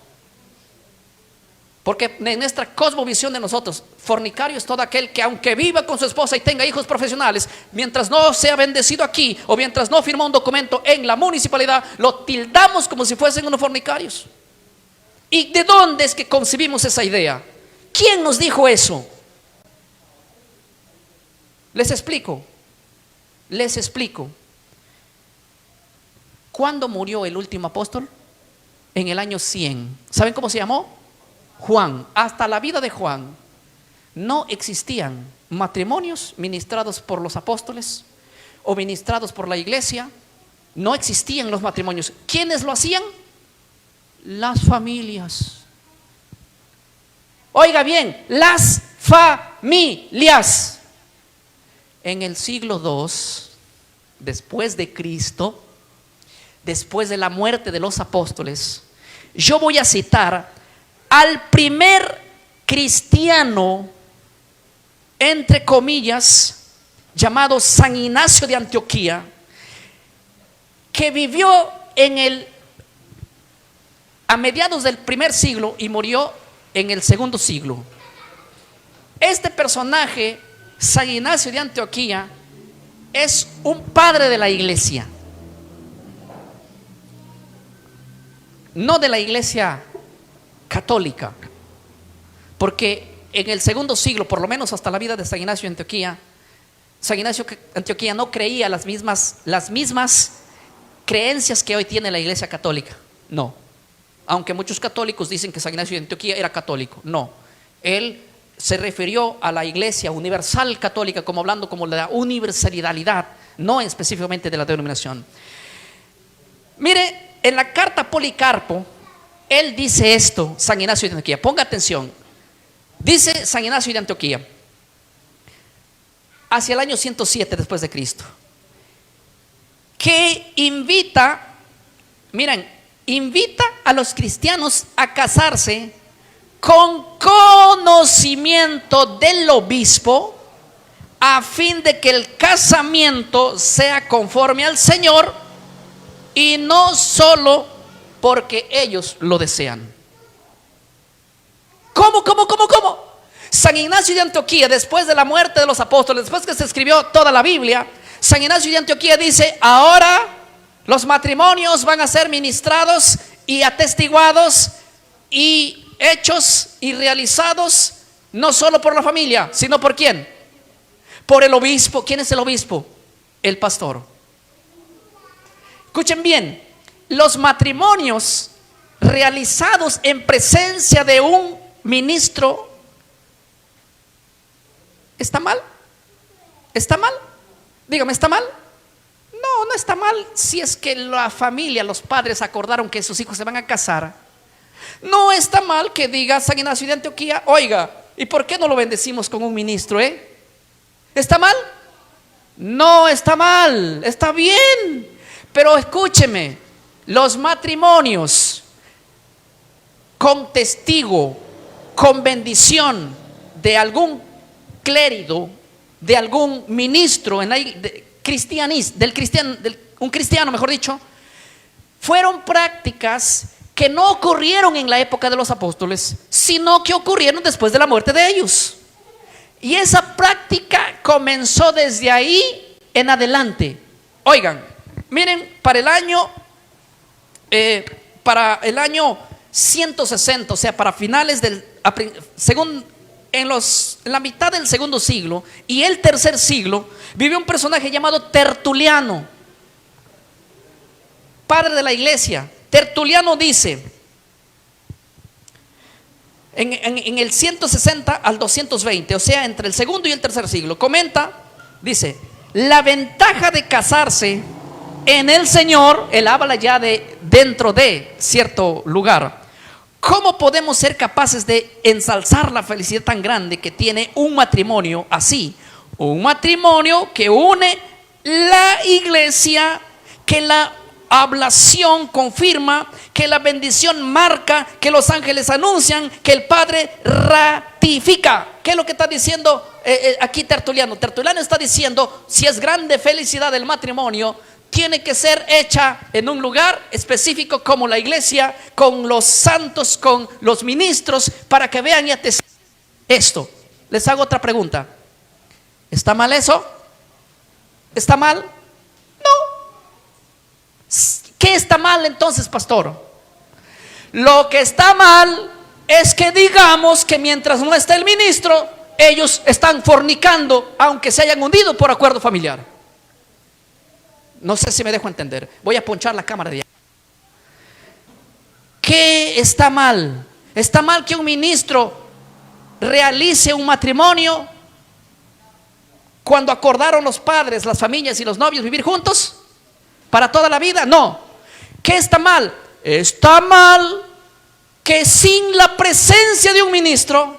Porque en nuestra cosmovisión de nosotros, fornicario es todo aquel que, aunque viva con su esposa y tenga hijos profesionales, mientras no sea bendecido aquí o mientras no firma un documento en la municipalidad, lo tildamos como si fuesen unos fornicarios. ¿Y de dónde es que concebimos esa idea? ¿Quién nos dijo eso? Les explico. ¿Cuándo murió el último apóstol? En el año 100. ¿Saben cómo se llamó? Juan. Hasta la vida de Juan no existían matrimonios ministrados por los apóstoles o ministrados por la iglesia. No existían los matrimonios. ¿Quiénes lo hacían? Las familias. Oiga bien, las familias. En el siglo II, después de Cristo, después de la muerte de los apóstoles, yo voy a citar al primer cristiano, entre comillas, llamado San Ignacio de Antioquía, que vivió a mediados del primer siglo y murió en el segundo siglo. Este personaje, San Ignacio de Antioquía, es un padre de la iglesia. No de la iglesia católica, porque en el segundo siglo, por lo menos hasta la vida de San Ignacio de Antioquía, San Ignacio de Antioquía no creía las mismas creencias que hoy tiene la iglesia católica. No. aunque muchos católicos dicen que San Ignacio de Antioquía era católico. No, él se refirió a la iglesia universal católica como hablando como la universalidad, no específicamente de la denominación. Mire, en la carta a Policarpo, él dice esto, San Ignacio de Antioquía, ponga atención, dice San Ignacio de Antioquía, hacia el año 107 después de Cristo, que invita, miren, invita a los cristianos a casarse con conocimiento del obispo, a fin de que el casamiento sea conforme al Señor y no solo porque ellos lo desean. ¿Cómo? San Ignacio de Antioquía, después de la muerte de los apóstoles, después que se escribió toda la Biblia, San Ignacio de Antioquía dice: ahora los matrimonios van a ser ministrados y atestiguados y hechos y realizados no solo por la familia, sino por ¿quién? Por el obispo. ¿Quién es el obispo? El pastor. Escuchen bien, los matrimonios realizados en presencia de un ministro, ¿está mal? ¿Está mal? Dígame, ¿está mal? No, no está mal si es que la familia, los padres acordaron que sus hijos se van a casar. No está mal que diga San Ignacio de Antioquía: oiga, ¿y por qué no lo bendecimos con un ministro? ¿Está mal? No está mal, está bien. Pero escúcheme, los matrimonios con testigo, con bendición de algún clérigo, de algún ministro en la un cristiano, mejor dicho, fueron prácticas que no ocurrieron en la época de los apóstoles, sino que ocurrieron después de la muerte de ellos. Y esa práctica comenzó desde ahí en adelante. Oigan, miren, para el año 160, o sea, para finales en la mitad del segundo siglo y el tercer siglo, vivió un personaje llamado Tertuliano, padre de la iglesia. Tertuliano dice, en el 160 al 220, o sea, entre el segundo y el tercer siglo, comenta, dice: la ventaja de casarse en el Señor, él habla ya de dentro de cierto lugar. ¿Cómo podemos ser capaces de ensalzar la felicidad tan grande que tiene un matrimonio así? Un matrimonio que une la iglesia, que la ablación confirma, que la bendición marca, que los ángeles anuncian, que el Padre ratifica. ¿Qué es lo que está diciendo aquí Tertuliano? Tertuliano está diciendo: si es grande felicidad del matrimonio, tiene que ser hecha en un lugar específico como la iglesia, con los santos, con los ministros, para que vean y atestiguen esto. Les hago otra pregunta: ¿está mal eso? ¿Está mal? No. ¿Qué está mal entonces, pastor? Lo que está mal es que digamos que mientras no está el ministro, ellos están fornicando, aunque se hayan hundido por acuerdo familiar. No sé si me dejo entender. Voy a ponchar la cámara de allá. ¿Qué está mal? ¿Está mal que un ministro realice un matrimonio cuando acordaron los padres, las familias y los novios vivir juntos para toda la vida? No. ¿Qué está mal? Está mal que sin la presencia de un ministro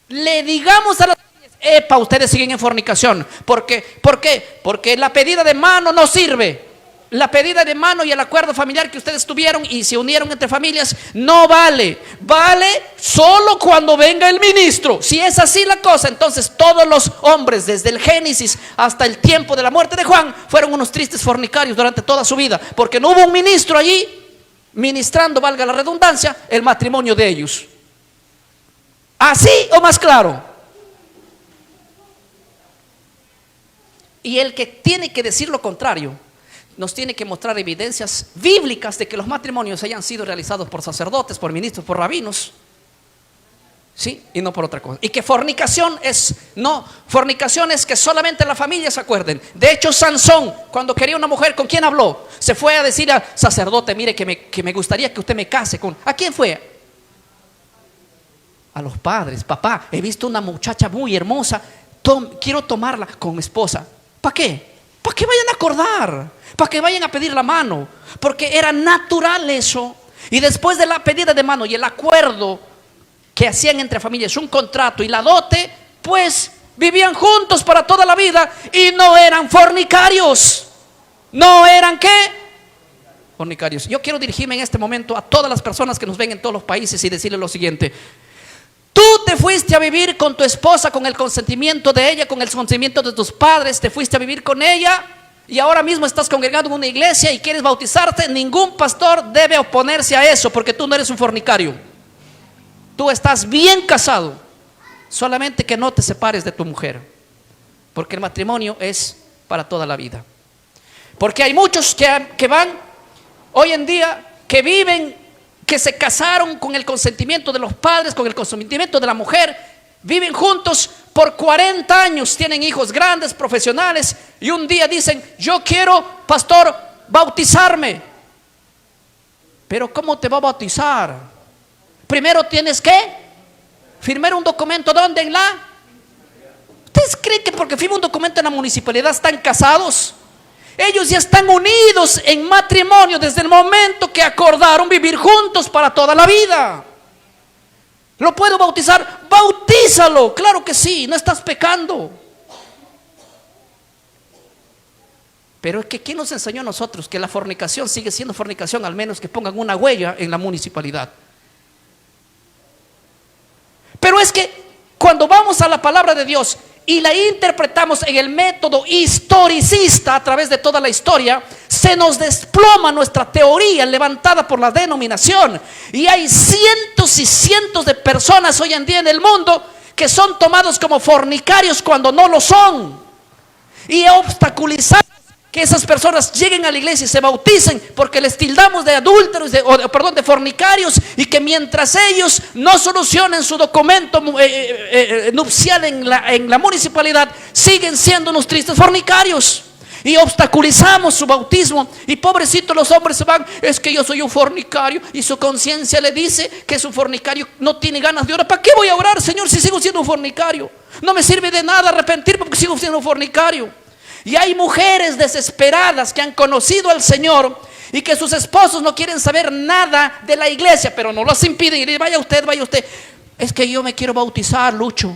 le digamos a las familias: epa, ustedes siguen en fornicación. ¿Por qué? Porque la pedida de mano no sirve. La pedida de mano y el acuerdo familiar que ustedes tuvieron y se unieron entre familias no vale. Vale solo cuando venga el ministro. Si es así la cosa, entonces todos los hombres, desde el Génesis hasta el tiempo de la muerte de Juan, fueron unos tristes fornicarios durante toda su vida, porque no hubo un ministro allí ministrando, valga la redundancia, el matrimonio de ellos. ¿Así o más claro? Y el que tiene que decir lo contrario nos tiene que mostrar evidencias bíblicas de que los matrimonios hayan sido realizados por sacerdotes, por ministros, por rabinos. Sí, y no por otra cosa. Y que fornicación es, no, fornicación es que solamente la familia se acuerden. De hecho, Sansón, cuando quería una mujer, ¿con quién habló? Se fue a decir al sacerdote, mire que me gustaría que usted me case con... ¿A quién fue? A los padres. Papá, he visto una muchacha muy hermosa, quiero tomarla como esposa. ¿Para qué? Para que vayan a acordar, para que vayan a pedir la mano, porque era natural eso. Y después de la pedida de mano y el acuerdo que hacían entre familias, un contrato y la dote, pues vivían juntos para toda la vida y no eran fornicarios. ¿No eran qué? Fornicarios. Yo quiero dirigirme en este momento a todas las personas que nos ven en todos los países y decirles lo siguiente: tú te fuiste a vivir con tu esposa con el consentimiento de ella, con el consentimiento de tus padres, te fuiste a vivir con ella y ahora mismo estás congregado en una iglesia y quieres bautizarte. Ningún pastor debe oponerse a eso, porque tú no eres un fornicario. Tú estás bien casado, solamente que no te separes de tu mujer, porque el matrimonio es para toda la vida. Porque hay muchos que van hoy en día, que viven, que se casaron con el consentimiento de los padres, con el consentimiento de la mujer, viven juntos por 40 años, tienen hijos grandes, profesionales, y un día dicen: yo quiero, pastor, bautizarme. Pero ¿cómo te va a bautizar? Primero tienes que firmar un documento. ¿Dónde? En la... ¿Ustedes creen que porque firma un documento en la municipalidad están casados? Ellos ya están unidos en matrimonio desde el momento que acordaron vivir juntos para toda la vida. ¿Lo puedo bautizar? Bautízalo, claro que sí, no estás pecando. Pero es que ¿quién nos enseñó a nosotros que la fornicación sigue siendo fornicación, al menos que pongan una huella en la municipalidad? Pero es que cuando vamos a la palabra de Dios y la interpretamos en el método historicista a través de toda la historia, se nos desploma nuestra teoría levantada por la denominación. Y hay cientos y cientos de personas hoy en día en el mundo que son tomados como fornicarios cuando no lo son. Y obstaculizamos que esas personas lleguen a la iglesia y se bauticen, porque les tildamos de adúlteros, de fornicarios, y que mientras ellos no solucionen su documento nupcial en la municipalidad, siguen siendo unos tristes fornicarios. Y obstaculizamos su bautismo. Y pobrecitos los hombres se van: es que yo soy un fornicario, y su conciencia le dice que su fornicario no tiene ganas de orar. ¿Para qué voy a orar, Señor, si sigo siendo un fornicario? No me sirve de nada arrepentirme porque sigo siendo un fornicario. Y hay mujeres desesperadas que han conocido al Señor y que sus esposos no quieren saber nada de la iglesia, pero no los impiden. Y dicen: vaya usted, vaya usted. Es que yo me quiero bautizar, Lucho,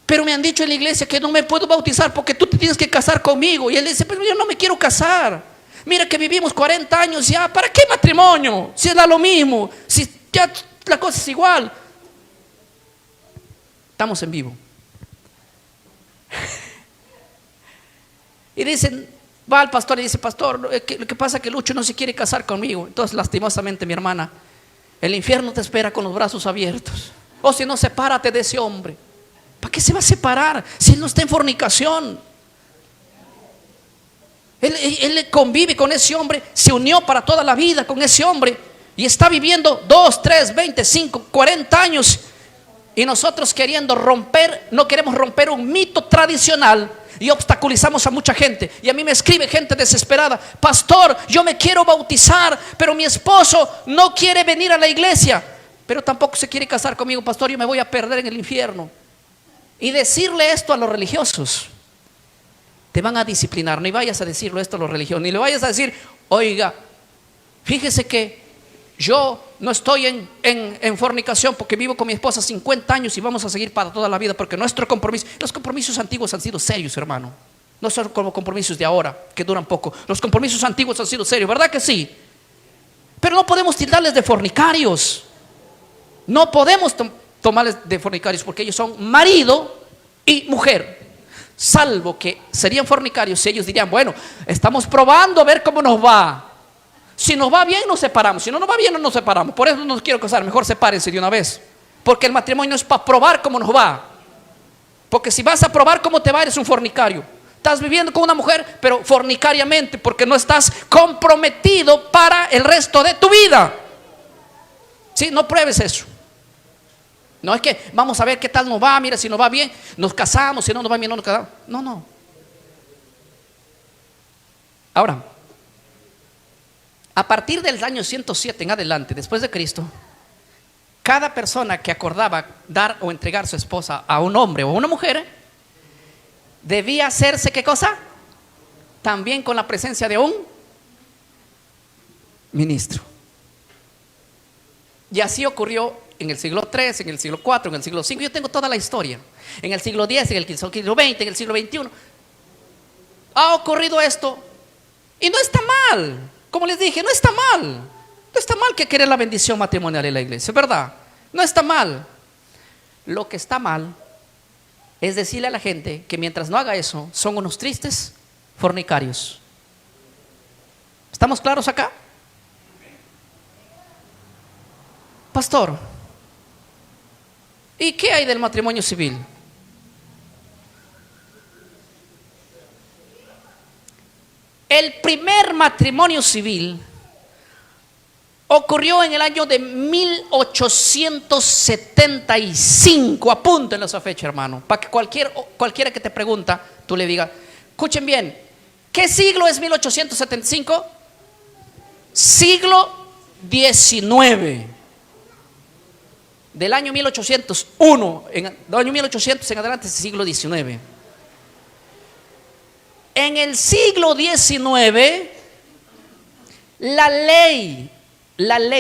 pero me han dicho en la iglesia que no me puedo bautizar porque tú te tienes que casar conmigo. Y él dice: pero yo no me quiero casar. Mira que vivimos 40 años ya, ¿para qué matrimonio? Si es lo mismo, si ya la cosa es igual. Estamos en vivo. Y dicen, va al pastor y dice: pastor, lo que pasa es que Lucho no se quiere casar conmigo. Entonces, lastimosamente, mi hermana, el infierno te espera con los brazos abiertos. O si no, sepárate de ese hombre. ¿Para qué se va a separar si él no está en fornicación? Él convive con ese hombre, se unió para toda la vida con ese hombre y está viviendo 2, 3, 25, 40 años. Y nosotros queriendo romper, no queremos romper un mito tradicional y obstaculizamos a mucha gente. Y a mí me escribe gente desesperada: pastor, yo me quiero bautizar, pero mi esposo no quiere venir a la iglesia, pero tampoco se quiere casar conmigo. Pastor, yo me voy a perder en el infierno. Y decirle esto a los religiosos, te van a disciplinar. Ni vayas a decirlo esto a los religiosos, ni le vayas a decir: oiga, fíjese que yo no estoy en fornicación porque vivo con mi esposa 50 años y vamos a seguir para toda la vida, porque nuestro compromiso, los compromisos antiguos han sido serios, hermano. No son como compromisos de ahora que duran poco. Los compromisos antiguos han sido serios, ¿verdad que sí? Pero no podemos tildarles de fornicarios. No podemos tomarles de fornicarios, porque ellos son marido y mujer. Salvo que serían fornicarios si ellos dirían: bueno, estamos probando a ver cómo nos va. Si nos va bien, nos separamos. Si no nos va bien, no nos separamos. Por eso no nos quiero casar. Mejor sepárense de una vez. Porque el matrimonio es para probar cómo nos va. Porque si vas a probar cómo te va, eres un fornicario. Estás viviendo con una mujer, pero fornicariamente, porque no estás comprometido para el resto de tu vida. ¿Sí? No pruebes eso. No es que vamos a ver qué tal nos va, mira, si nos va bien, nos casamos, si no nos va bien, no nos casamos. No, no. Ahora, a partir del año 107 en adelante, después de Cristo, cada persona que acordaba dar o entregar su esposa a un hombre o a una mujer, debía hacerse, ¿qué cosa? También con la presencia de un ministro. Y así ocurrió en el siglo III, en el siglo IV, en el siglo V. Yo tengo toda la historia. En el siglo X, en el siglo XX, en el siglo XXI. Ha ocurrido esto. Y no está mal. Como les dije, no está mal. No está mal que querer la bendición matrimonial en la iglesia, ¿verdad? No está mal. Lo que está mal es decirle a la gente que mientras no haga eso, son unos tristes fornicarios. ¿Estamos claros acá? Pastor, ¿y qué hay del matrimonio civil? El primer matrimonio civil ocurrió en el año de 1875. Apúntenlo esa fecha, hermano, para que cualquiera que te pregunta, tú le digas, escuchen bien, ¿qué siglo es 1875? Siglo XIX. Del año 1801, del año 1800 en adelante es el siglo XIX. En el siglo XIX, la ley,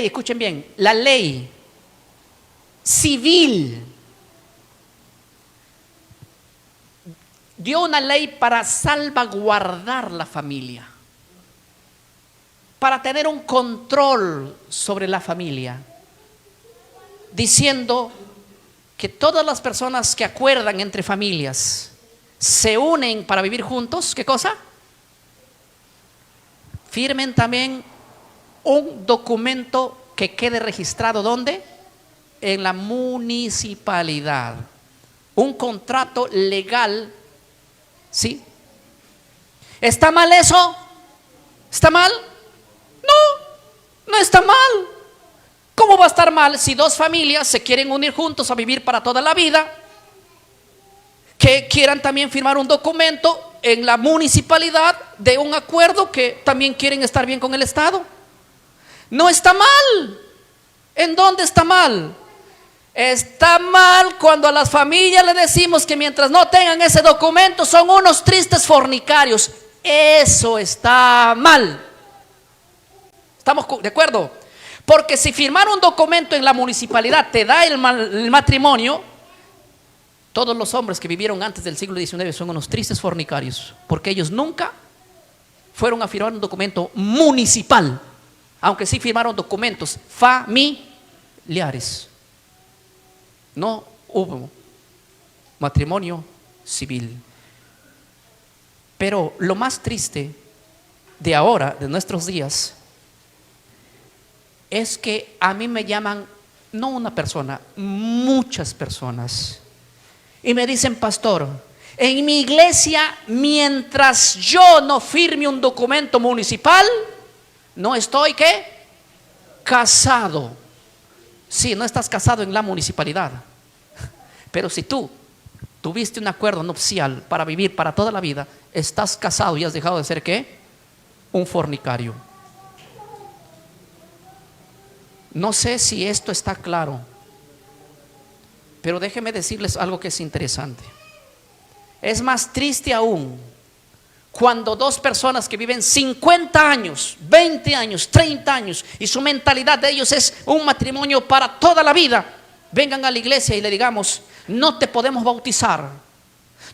escuchen bien, la ley civil dio una ley para salvaguardar la familia, para tener un control sobre la familia, diciendo que todas las personas que acuerdan entre familias se unen para vivir juntos, ¿qué cosa? Firmen también un documento que quede registrado, ¿dónde? En la municipalidad. Un contrato legal, ¿sí? ¿Está mal eso? ¿Está mal? No, no está mal. ¿Cómo va a estar mal si dos familias se quieren unir juntos a vivir para toda la vida? Que quieran también firmar un documento en la municipalidad de un acuerdo que también quieren estar bien con el Estado. No está mal. ¿En dónde está mal? Está mal cuando a las familias le decimos que mientras no tengan ese documento son unos tristes fornicarios. Eso está mal. ¿Estamos de acuerdo? Porque si firmar un documento en la municipalidad te da el matrimonio, todos los hombres que vivieron antes del siglo XIX son unos tristes fornicarios, porque ellos nunca fueron a firmar un documento municipal, aunque sí firmaron documentos familiares. No hubo matrimonio civil. Pero lo más triste de ahora, de nuestros días, es que a mí me llaman, no una persona, muchas personas, y me dicen: pastor, en mi iglesia, mientras yo no firme un documento municipal, no estoy, ¿qué? Casado. Sí, no estás casado en la municipalidad, pero si tú tuviste un acuerdo nupcial para vivir para toda la vida, estás casado y has dejado de ser, ¿qué? Un fornicario. No sé si esto está claro, pero déjenme decirles algo que es interesante. Es más triste aún cuando dos personas que viven 50 años, 20 años, 30 años y su mentalidad de ellos es un matrimonio para toda la vida, vengan a la iglesia y le digamos: no te podemos bautizar,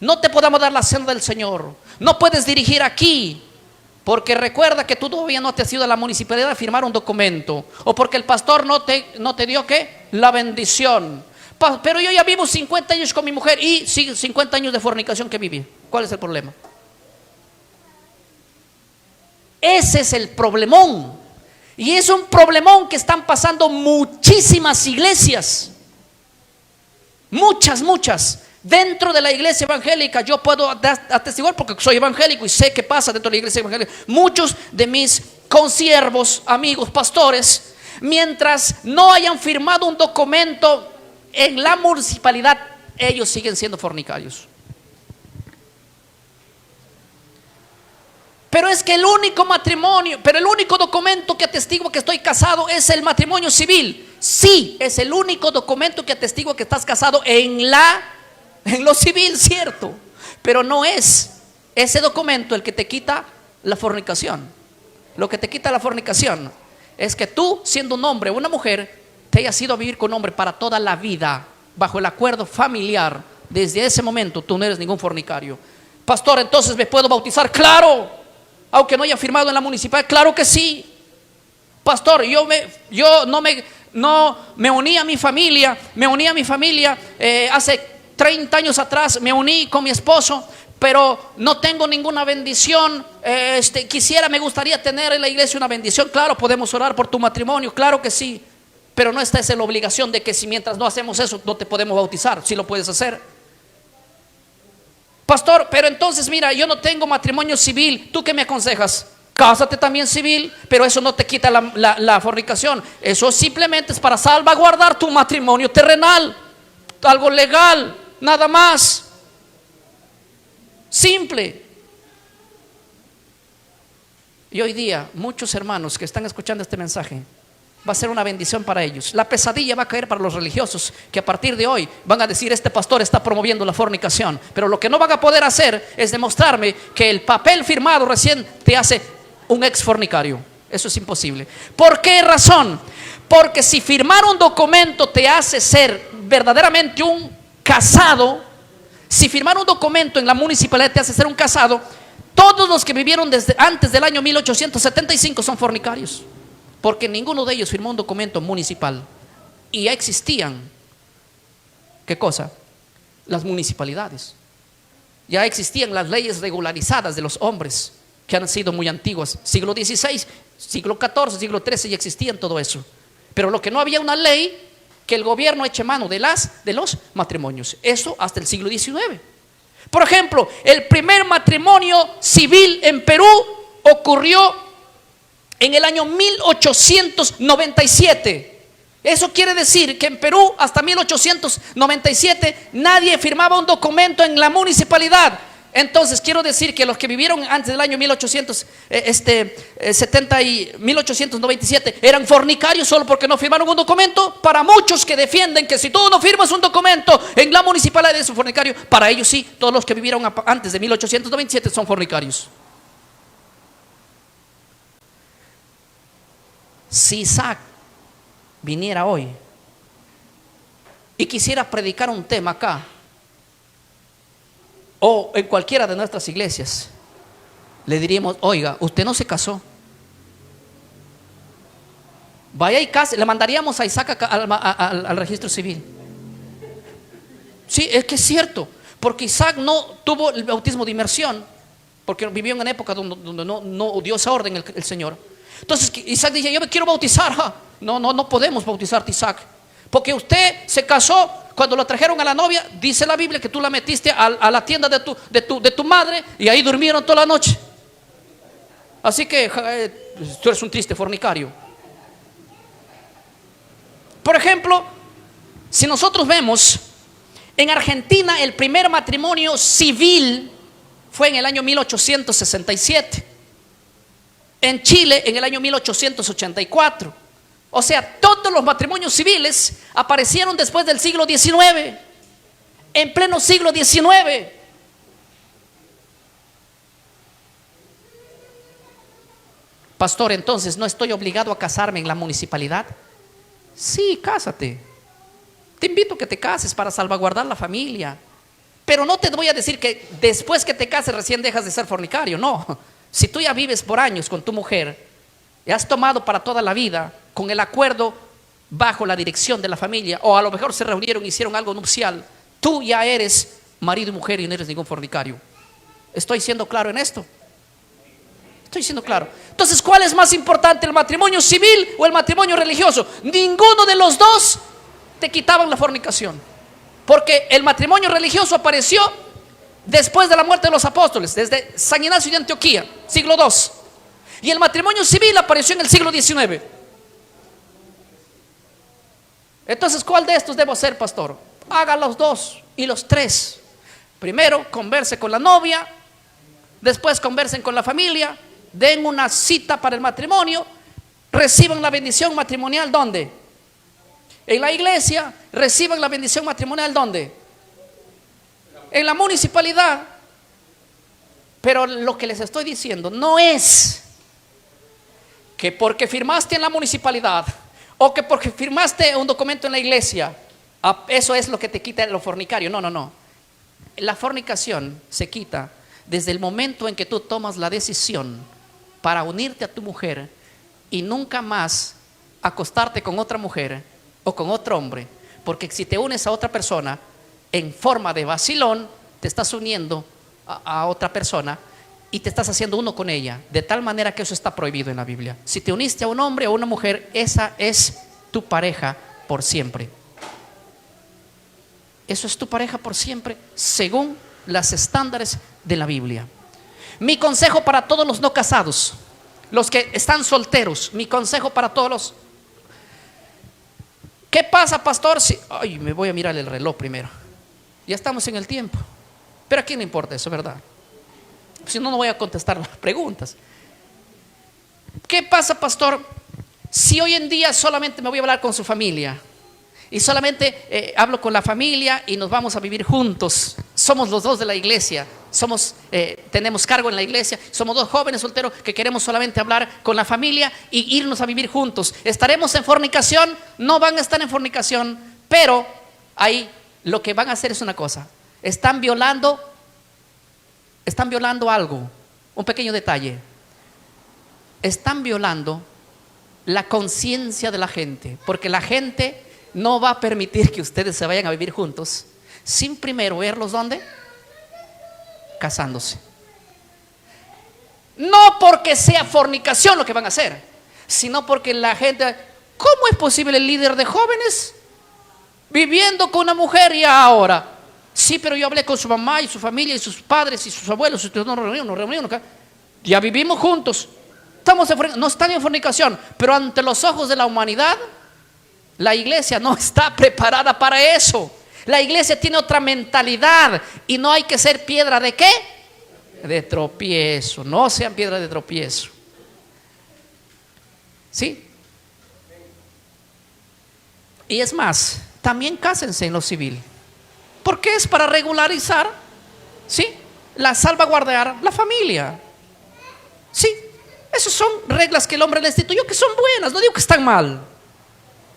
no te podemos dar la cena del Señor, no puedes dirigir aquí, porque recuerda que tú todavía no te has ido a la municipalidad a firmar un documento, o porque el pastor no te dio, ¿qué? La bendición. Pero yo ya vivo 50 años con mi mujer y 50 años de fornicación que viví. ¿Cuál es el problema? Ese es el problemón. Y es un problemón que están pasando muchísimas iglesias. Muchas. Dentro de la iglesia evangélica, yo puedo atestiguar porque soy evangélico y sé qué pasa dentro de la iglesia evangélica. Muchos de mis consiervos, amigos, pastores, mientras no hayan firmado un documento en la municipalidad ellos siguen siendo fornicarios. Pero es que el único matrimonio, pero el único documento que atestigua que estoy casado es el matrimonio civil. Sí, es el único documento que atestigua que estás casado en lo civil, cierto. Pero no es ese documento el que te quita la fornicación. Lo que te quita la fornicación es que tú, siendo un hombre o una mujer, te hayas ido a vivir con un hombre para toda la vida, bajo el acuerdo familiar. Desde ese momento tú no eres ningún fornicario. Pastor, entonces ¿me puedo bautizar? Claro. Aunque no haya firmado en la municipalidad, claro que sí. Pastor, yo me uní a mi familia, hace 30 años atrás, me uní con mi esposo, pero no tengo ninguna bendición. Me gustaría tener en la iglesia una bendición. Claro, podemos orar por tu matrimonio, claro que sí. Pero no está en la obligación de que si mientras no hacemos eso, no te podemos bautizar. Sí lo puedes hacer. Pastor, pero entonces mira, yo no tengo matrimonio civil. ¿Tú qué me aconsejas? Cásate también civil, pero eso no te quita la fornicación. Eso simplemente es para salvaguardar tu matrimonio terrenal. Algo legal, nada más. Simple. Y hoy día muchos hermanos que están escuchando este mensaje, va a ser una bendición para ellos. La pesadilla va a caer para los religiosos, que a partir de hoy van a decir: este pastor está promoviendo la fornicación. Pero lo que no van a poder hacer es demostrarme que el papel firmado recién te hace un ex fornicario. Eso es imposible. ¿Por qué razón? Porque si firmar un documento te hace ser verdaderamente un casado, si firmar un documento en la municipalidad te hace ser un casado, todos los que vivieron desde antes del año 1875 son fornicarios. Porque ninguno de ellos firmó un documento municipal. Y ya existían, ¿qué cosa? Las municipalidades. Ya existían las leyes regularizadas de los hombres, que han sido muy antiguas. Siglo XVI, siglo XIV, siglo XIII ya existían todo eso. Pero lo que no había una ley que el gobierno eche mano de los matrimonios. Eso hasta el siglo XIX. Por ejemplo, el primer matrimonio civil en Perú ocurrió en el año 1897. Eso quiere decir que en Perú hasta 1897 nadie firmaba un documento en la municipalidad. Entonces quiero decir que los que vivieron antes del año 1897 eran fornicarios solo porque no firmaron un documento. Para muchos que defienden que si tú no firmas un documento en la municipalidad eres un fornicario, para ellos sí, todos los que vivieron antes de 1897 son fornicarios. Si Isaac viniera hoy y quisiera predicar un tema acá o en cualquiera de nuestras iglesias, le diríamos: oiga, usted no se casó, vaya y case. Le mandaríamos a Isaac al registro civil. Sí, es que es cierto, porque Isaac no tuvo el bautismo de inmersión, porque vivió en una época donde no dio esa orden el Señor. Entonces Isaac dice: yo me quiero bautizar. No podemos bautizarte, Isaac, porque usted se casó. Cuando lo trajeron a la novia, dice la Biblia que tú la metiste a la tienda de tu madre, y ahí durmieron toda la noche. Así que tú eres un triste fornicario. Por ejemplo, si nosotros vemos en Argentina, el primer matrimonio civil fue en el año 1867. En Chile en el año 1884. O sea, todos los matrimonios civiles aparecieron después del siglo XIX, en pleno siglo XIX. Pastor, entonces ¿no estoy obligado a casarme en la municipalidad? Sí, cásate. Te invito a que te cases para salvaguardar la familia. Pero no te voy a decir que después que te cases recién dejas de ser fornicario, no. Si tú ya vives por años con tu mujer y has tomado para toda la vida, con el acuerdo bajo la dirección de la familia, o a lo mejor se reunieron y hicieron algo nupcial, tú ya eres marido y mujer y no eres ningún fornicario. ¿Estoy siendo claro en esto? Estoy siendo claro. Entonces, ¿cuál es más importante, el matrimonio civil o el matrimonio religioso? Ninguno de los dos te quitaban la fornicación, porque el matrimonio religioso apareció después de la muerte de los apóstoles, desde San Ignacio de Antioquía, siglo II. Y el matrimonio civil apareció en el siglo XIX. Entonces, ¿cuál de estos debo hacer, pastor? Haga los dos y los tres. Primero, converse con la novia. Después, conversen con la familia. Den una cita para el matrimonio. Reciban la bendición matrimonial, ¿dónde? En la iglesia. Reciban la bendición matrimonial, ¿dónde? En la municipalidad. Pero lo que les estoy diciendo no es que porque firmaste en la municipalidad o que porque firmaste un documento en la iglesia, eso es lo que te quita lo fornicario. No, no, no. La fornicación se quita desde el momento en que tú tomas la decisión para unirte a tu mujer y nunca más acostarte con otra mujer o con otro hombre. Porque si te unes a otra persona en forma de vacilón, te estás uniendo a otra persona y te estás haciendo uno con ella, de tal manera que eso está prohibido en la Biblia. Si te uniste a un hombre o a una mujer, esa es tu pareja por siempre. Eso es tu pareja por siempre, según los estándares de la Biblia. Mi consejo para todos los no casados, los que están solteros, mi consejo para todos los... ¿Qué pasa, pastor? Si... Ay, me voy a mirar el reloj primero. Ya estamos en el tiempo. Pero a quién le importa eso, ¿verdad? Si no, no voy a contestar las preguntas. ¿Qué pasa, pastor? Si hoy en día solamente me voy a hablar con su familia y solamente hablo con la familia y nos vamos a vivir juntos, somos los dos de la iglesia, tenemos cargo en la iglesia, somos dos jóvenes solteros que queremos solamente hablar con la familia y irnos a vivir juntos, ¿estaremos en fornicación? No van a estar en fornicación, pero ahí lo que van a hacer es una cosa: están violando algo, un pequeño detalle. Están violando la conciencia de la gente, porque la gente no va a permitir que ustedes se vayan a vivir juntos sin primero verlos ¿dónde? Casándose. No porque sea fornicación lo que van a hacer, sino porque la gente, ¿cómo es posible el líder de jóvenes viviendo con una mujer y ahora? Sí, pero yo hablé con su mamá y su familia y sus padres y sus abuelos, nos reunimos, ya vivimos juntos, no están en fornicación, pero ante los ojos de la humanidad, la iglesia no está preparada para eso. La iglesia tiene otra mentalidad y no hay que ser piedra ¿de qué? De tropiezo. No sean piedra de tropiezo. ¿Sí? Y es más, también cásense en lo civil, porque es para regularizar, ¿sí?, la salvaguardar la familia. Sí, esas son reglas que el hombre le instituyó, que son buenas, no digo que están mal.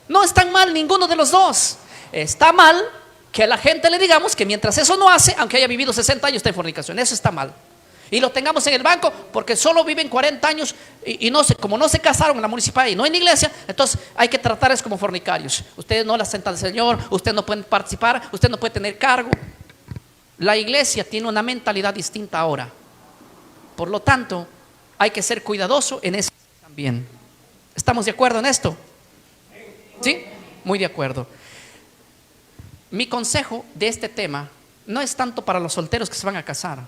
No están mal ninguno de los dos. Está mal que a la gente le digamos que mientras eso no hace, aunque haya vivido 60 años, está en fornicación. Eso está mal. Y lo tengamos en el banco porque solo viven 40 años y no como no se casaron en la municipalidad y no en la iglesia, entonces hay que tratarles como fornicarios. Ustedes no la aceptan al Señor, ustedes no pueden participar, usted no puede tener cargo. La iglesia tiene una mentalidad distinta ahora. Por lo tanto, hay que ser cuidadoso en eso también. ¿Estamos de acuerdo en esto? ¿Sí? Muy de acuerdo. Mi consejo de este tema no es tanto para los solteros que se van a casar.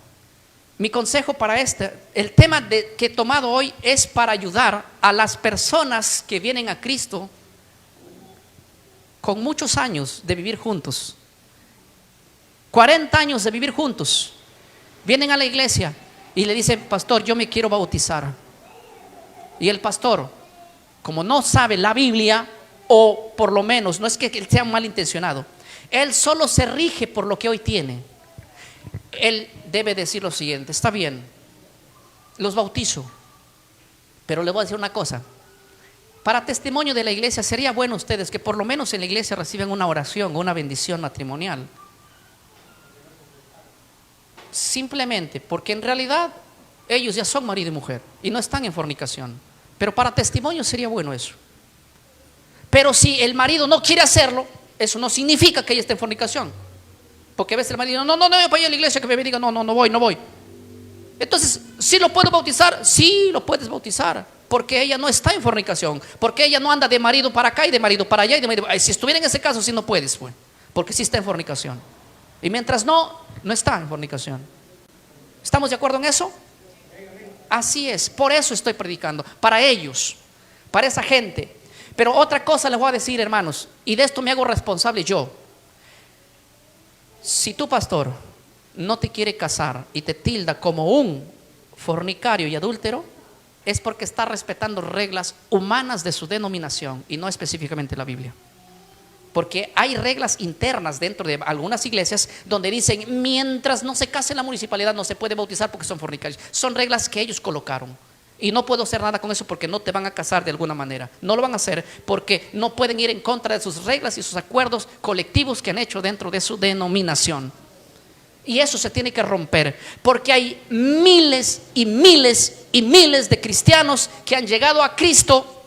Mi consejo para el tema que he tomado hoy es para ayudar a las personas que vienen a Cristo con muchos años de vivir juntos, 40 años de vivir juntos. Vienen a la iglesia y le dicen: pastor, yo me quiero bautizar. Y el pastor, como no sabe la Biblia, o por lo menos no es que él sea malintencionado, él solo se rige por lo que hoy tiene. Él debe decir lo siguiente: está bien, los bautizo, pero le voy a decir una cosa. Para testimonio de la iglesia, sería bueno ustedes que por lo menos en la iglesia reciban una oración o una bendición matrimonial. Simplemente porque en realidad ellos ya son marido y mujer y no están en fornicación. Pero para testimonio sería bueno eso. Pero si el marido no quiere hacerlo, eso no significa que ella esté en fornicación. Porque a veces el marido, no, voy para allá a la iglesia, que me diga, no voy. Entonces, ¿sí lo puedo bautizar? Sí, lo puedes bautizar, porque ella no está en fornicación, porque ella no anda de marido para acá y de marido para allá y de marido. Si estuviera en ese caso, sí no puedes, pues, porque sí está en fornicación. Y mientras no está en fornicación. ¿Estamos de acuerdo en eso? Así es, por eso estoy predicando, para ellos, para esa gente. Pero otra cosa les voy a decir, hermanos, y de esto me hago responsable yo. Si tu pastor no te quiere casar y te tilda como un fornicario y adúltero, es porque está respetando reglas humanas de su denominación y no específicamente la Biblia. Porque hay reglas internas dentro de algunas iglesias donde dicen, mientras no se case en la municipalidad no se puede bautizar porque son fornicarios. Son reglas que ellos colocaron. Y no puedo hacer nada con eso porque no te van a casar de alguna manera. No lo van a hacer porque no pueden ir en contra de sus reglas y sus acuerdos colectivos que han hecho dentro de su denominación. Y eso se tiene que romper, porque hay miles y miles y miles de cristianos que han llegado a Cristo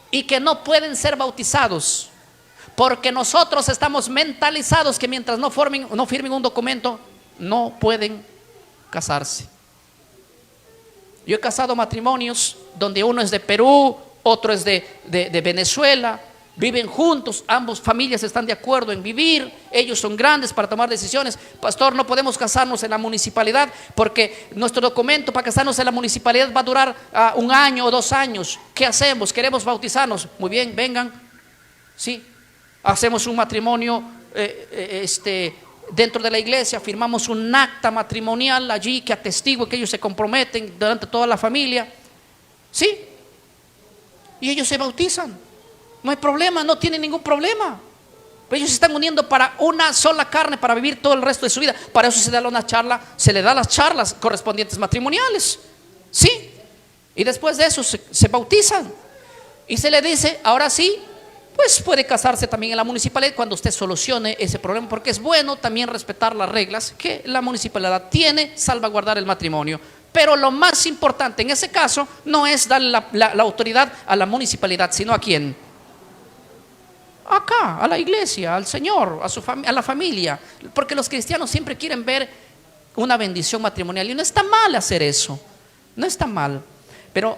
y que no pueden ser bautizados, porque nosotros estamos mentalizados que mientras no firmen un documento, no pueden casarse. Yo he casado matrimonios donde uno es de Perú, otro es de Venezuela. Viven juntos, ambas familias están de acuerdo en vivir, ellos son grandes para tomar decisiones. Pastor, no podemos casarnos en la municipalidad porque nuestro documento para casarnos en la municipalidad va a durar 1 año o 2 años. ¿Qué hacemos? Queremos bautizarnos. Muy bien, vengan. Sí, hacemos un matrimonio dentro de la iglesia, firmamos un acta matrimonial allí que atestigue que ellos se comprometen durante toda la familia. Sí, y ellos se bautizan. No hay problema, no tienen ningún problema. Pero ellos se están uniendo para una sola carne, para vivir todo el resto de su vida. Para eso se le da las charlas correspondientes matrimoniales. Sí. Y después de eso se bautizan. Y se le dice, ahora sí, pues puede casarse también en la municipalidad cuando usted solucione ese problema. Porque es bueno también respetar las reglas que la municipalidad tiene, salvaguardar el matrimonio. Pero lo más importante en ese caso no es darle la autoridad a la municipalidad, sino a quién. Acá, a la iglesia, al Señor, a la familia. Porque los cristianos siempre quieren ver una bendición matrimonial. Y no está mal hacer eso. No está mal. Pero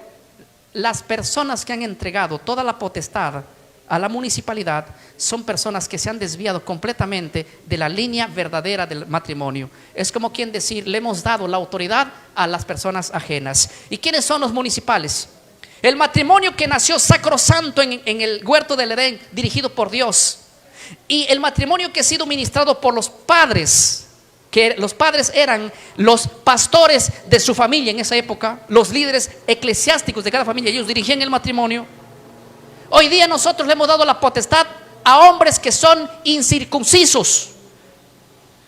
las personas que han entregado toda la potestad a la municipalidad son personas que se han desviado completamente de la línea verdadera del matrimonio. Es como quien decir, le hemos dado la autoridad a las personas ajenas. ¿Y quiénes son los municipales? El matrimonio que nació sacrosanto en el huerto del Edén, dirigido por Dios. Y el matrimonio que ha sido ministrado por los padres, que los padres eran los pastores de su familia en esa época, los líderes eclesiásticos de cada familia, ellos dirigían el matrimonio. Hoy día nosotros le hemos dado la potestad a hombres que son incircuncisos.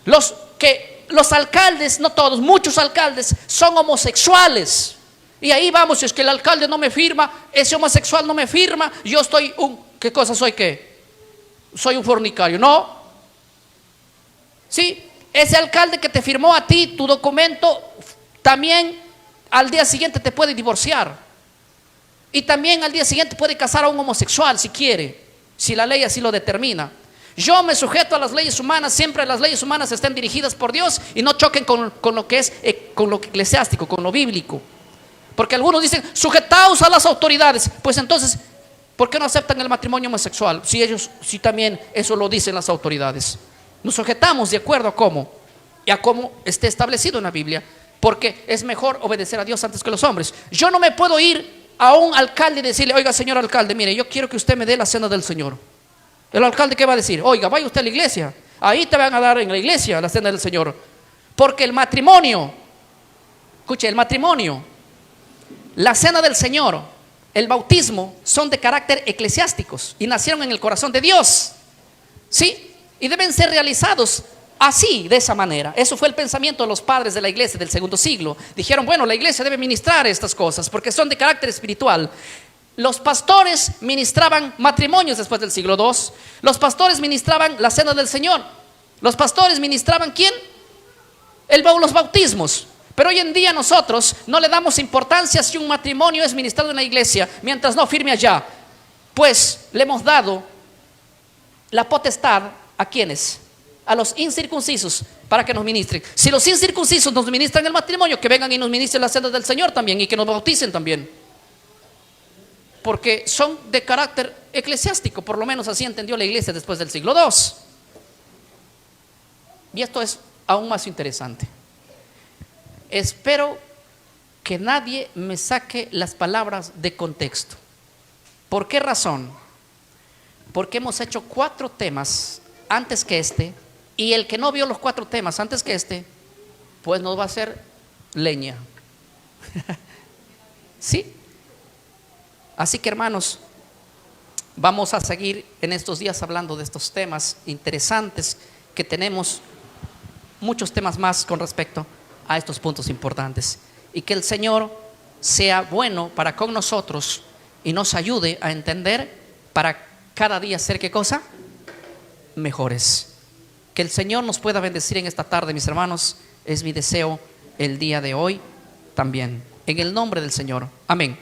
Los alcaldes, no todos, muchos alcaldes son homosexuales. Y ahí vamos, si es que el alcalde no me firma, ese homosexual no me firma, yo estoy ¿qué cosa soy qué? Soy un fornicario, ¿no? Sí, ese alcalde que te firmó a ti tu documento, también al día siguiente te puede divorciar. Y también al día siguiente puede casar a un homosexual si quiere, si la ley así lo determina. Yo me sujeto a las leyes humanas, siempre las leyes humanas estén dirigidas por Dios y no choquen con lo que es, con lo eclesiástico, con lo bíblico. Porque algunos dicen, sujetaos a las autoridades. Pues entonces, ¿por qué no aceptan el matrimonio homosexual? Si también eso lo dicen las autoridades. Nos sujetamos de acuerdo a cómo, y a cómo esté establecido en la Biblia. Porque es mejor obedecer a Dios antes que los hombres. Yo no me puedo ir a un alcalde y decirle, oiga, señor alcalde, mire, yo quiero que usted me dé la cena del Señor. El alcalde, ¿qué va a decir? Oiga, vaya usted a la iglesia, ahí te van a dar en la iglesia la cena del Señor. Porque el matrimonio, escuche, el matrimonio, la cena del Señor, el bautismo son de carácter eclesiásticos y nacieron en el corazón de Dios. ¿Sí? Y deben ser realizados así, de esa manera. Eso fue el pensamiento de los padres de la iglesia del segundo siglo. Dijeron, bueno, la iglesia debe ministrar estas cosas porque son de carácter espiritual. Los pastores ministraban matrimonios después del siglo II. Los pastores ministraban la cena del Señor. Los pastores ministraban ¿quién? Los bautismos. Pero hoy en día nosotros no le damos importancia si un matrimonio es ministrado en la iglesia mientras no firme allá. Pues le hemos dado la potestad ¿a quiénes? A los incircuncisos para que nos ministren. Si los incircuncisos nos ministran el matrimonio, que vengan y nos ministren la cena del Señor también y que nos bauticen también. Porque son de carácter eclesiástico, por lo menos así entendió la iglesia después del siglo II. Y esto es aún más interesante. Espero que nadie me saque las palabras de contexto. ¿Por qué razón? Porque hemos hecho 4 temas antes que este, y el que no vio los 4 temas antes que este, pues nos va a hacer leña. ¿Sí? Así que, hermanos, vamos a seguir en estos días hablando de estos temas interesantes, que tenemos muchos temas más con respecto a estos puntos importantes. Y que el Señor sea bueno para con nosotros y nos ayude a entender para cada día ser, ¿qué cosa? Mejores. Que el Señor nos pueda bendecir en esta tarde, mis hermanos. Es mi deseo el día de hoy también. En el nombre del Señor. Amén.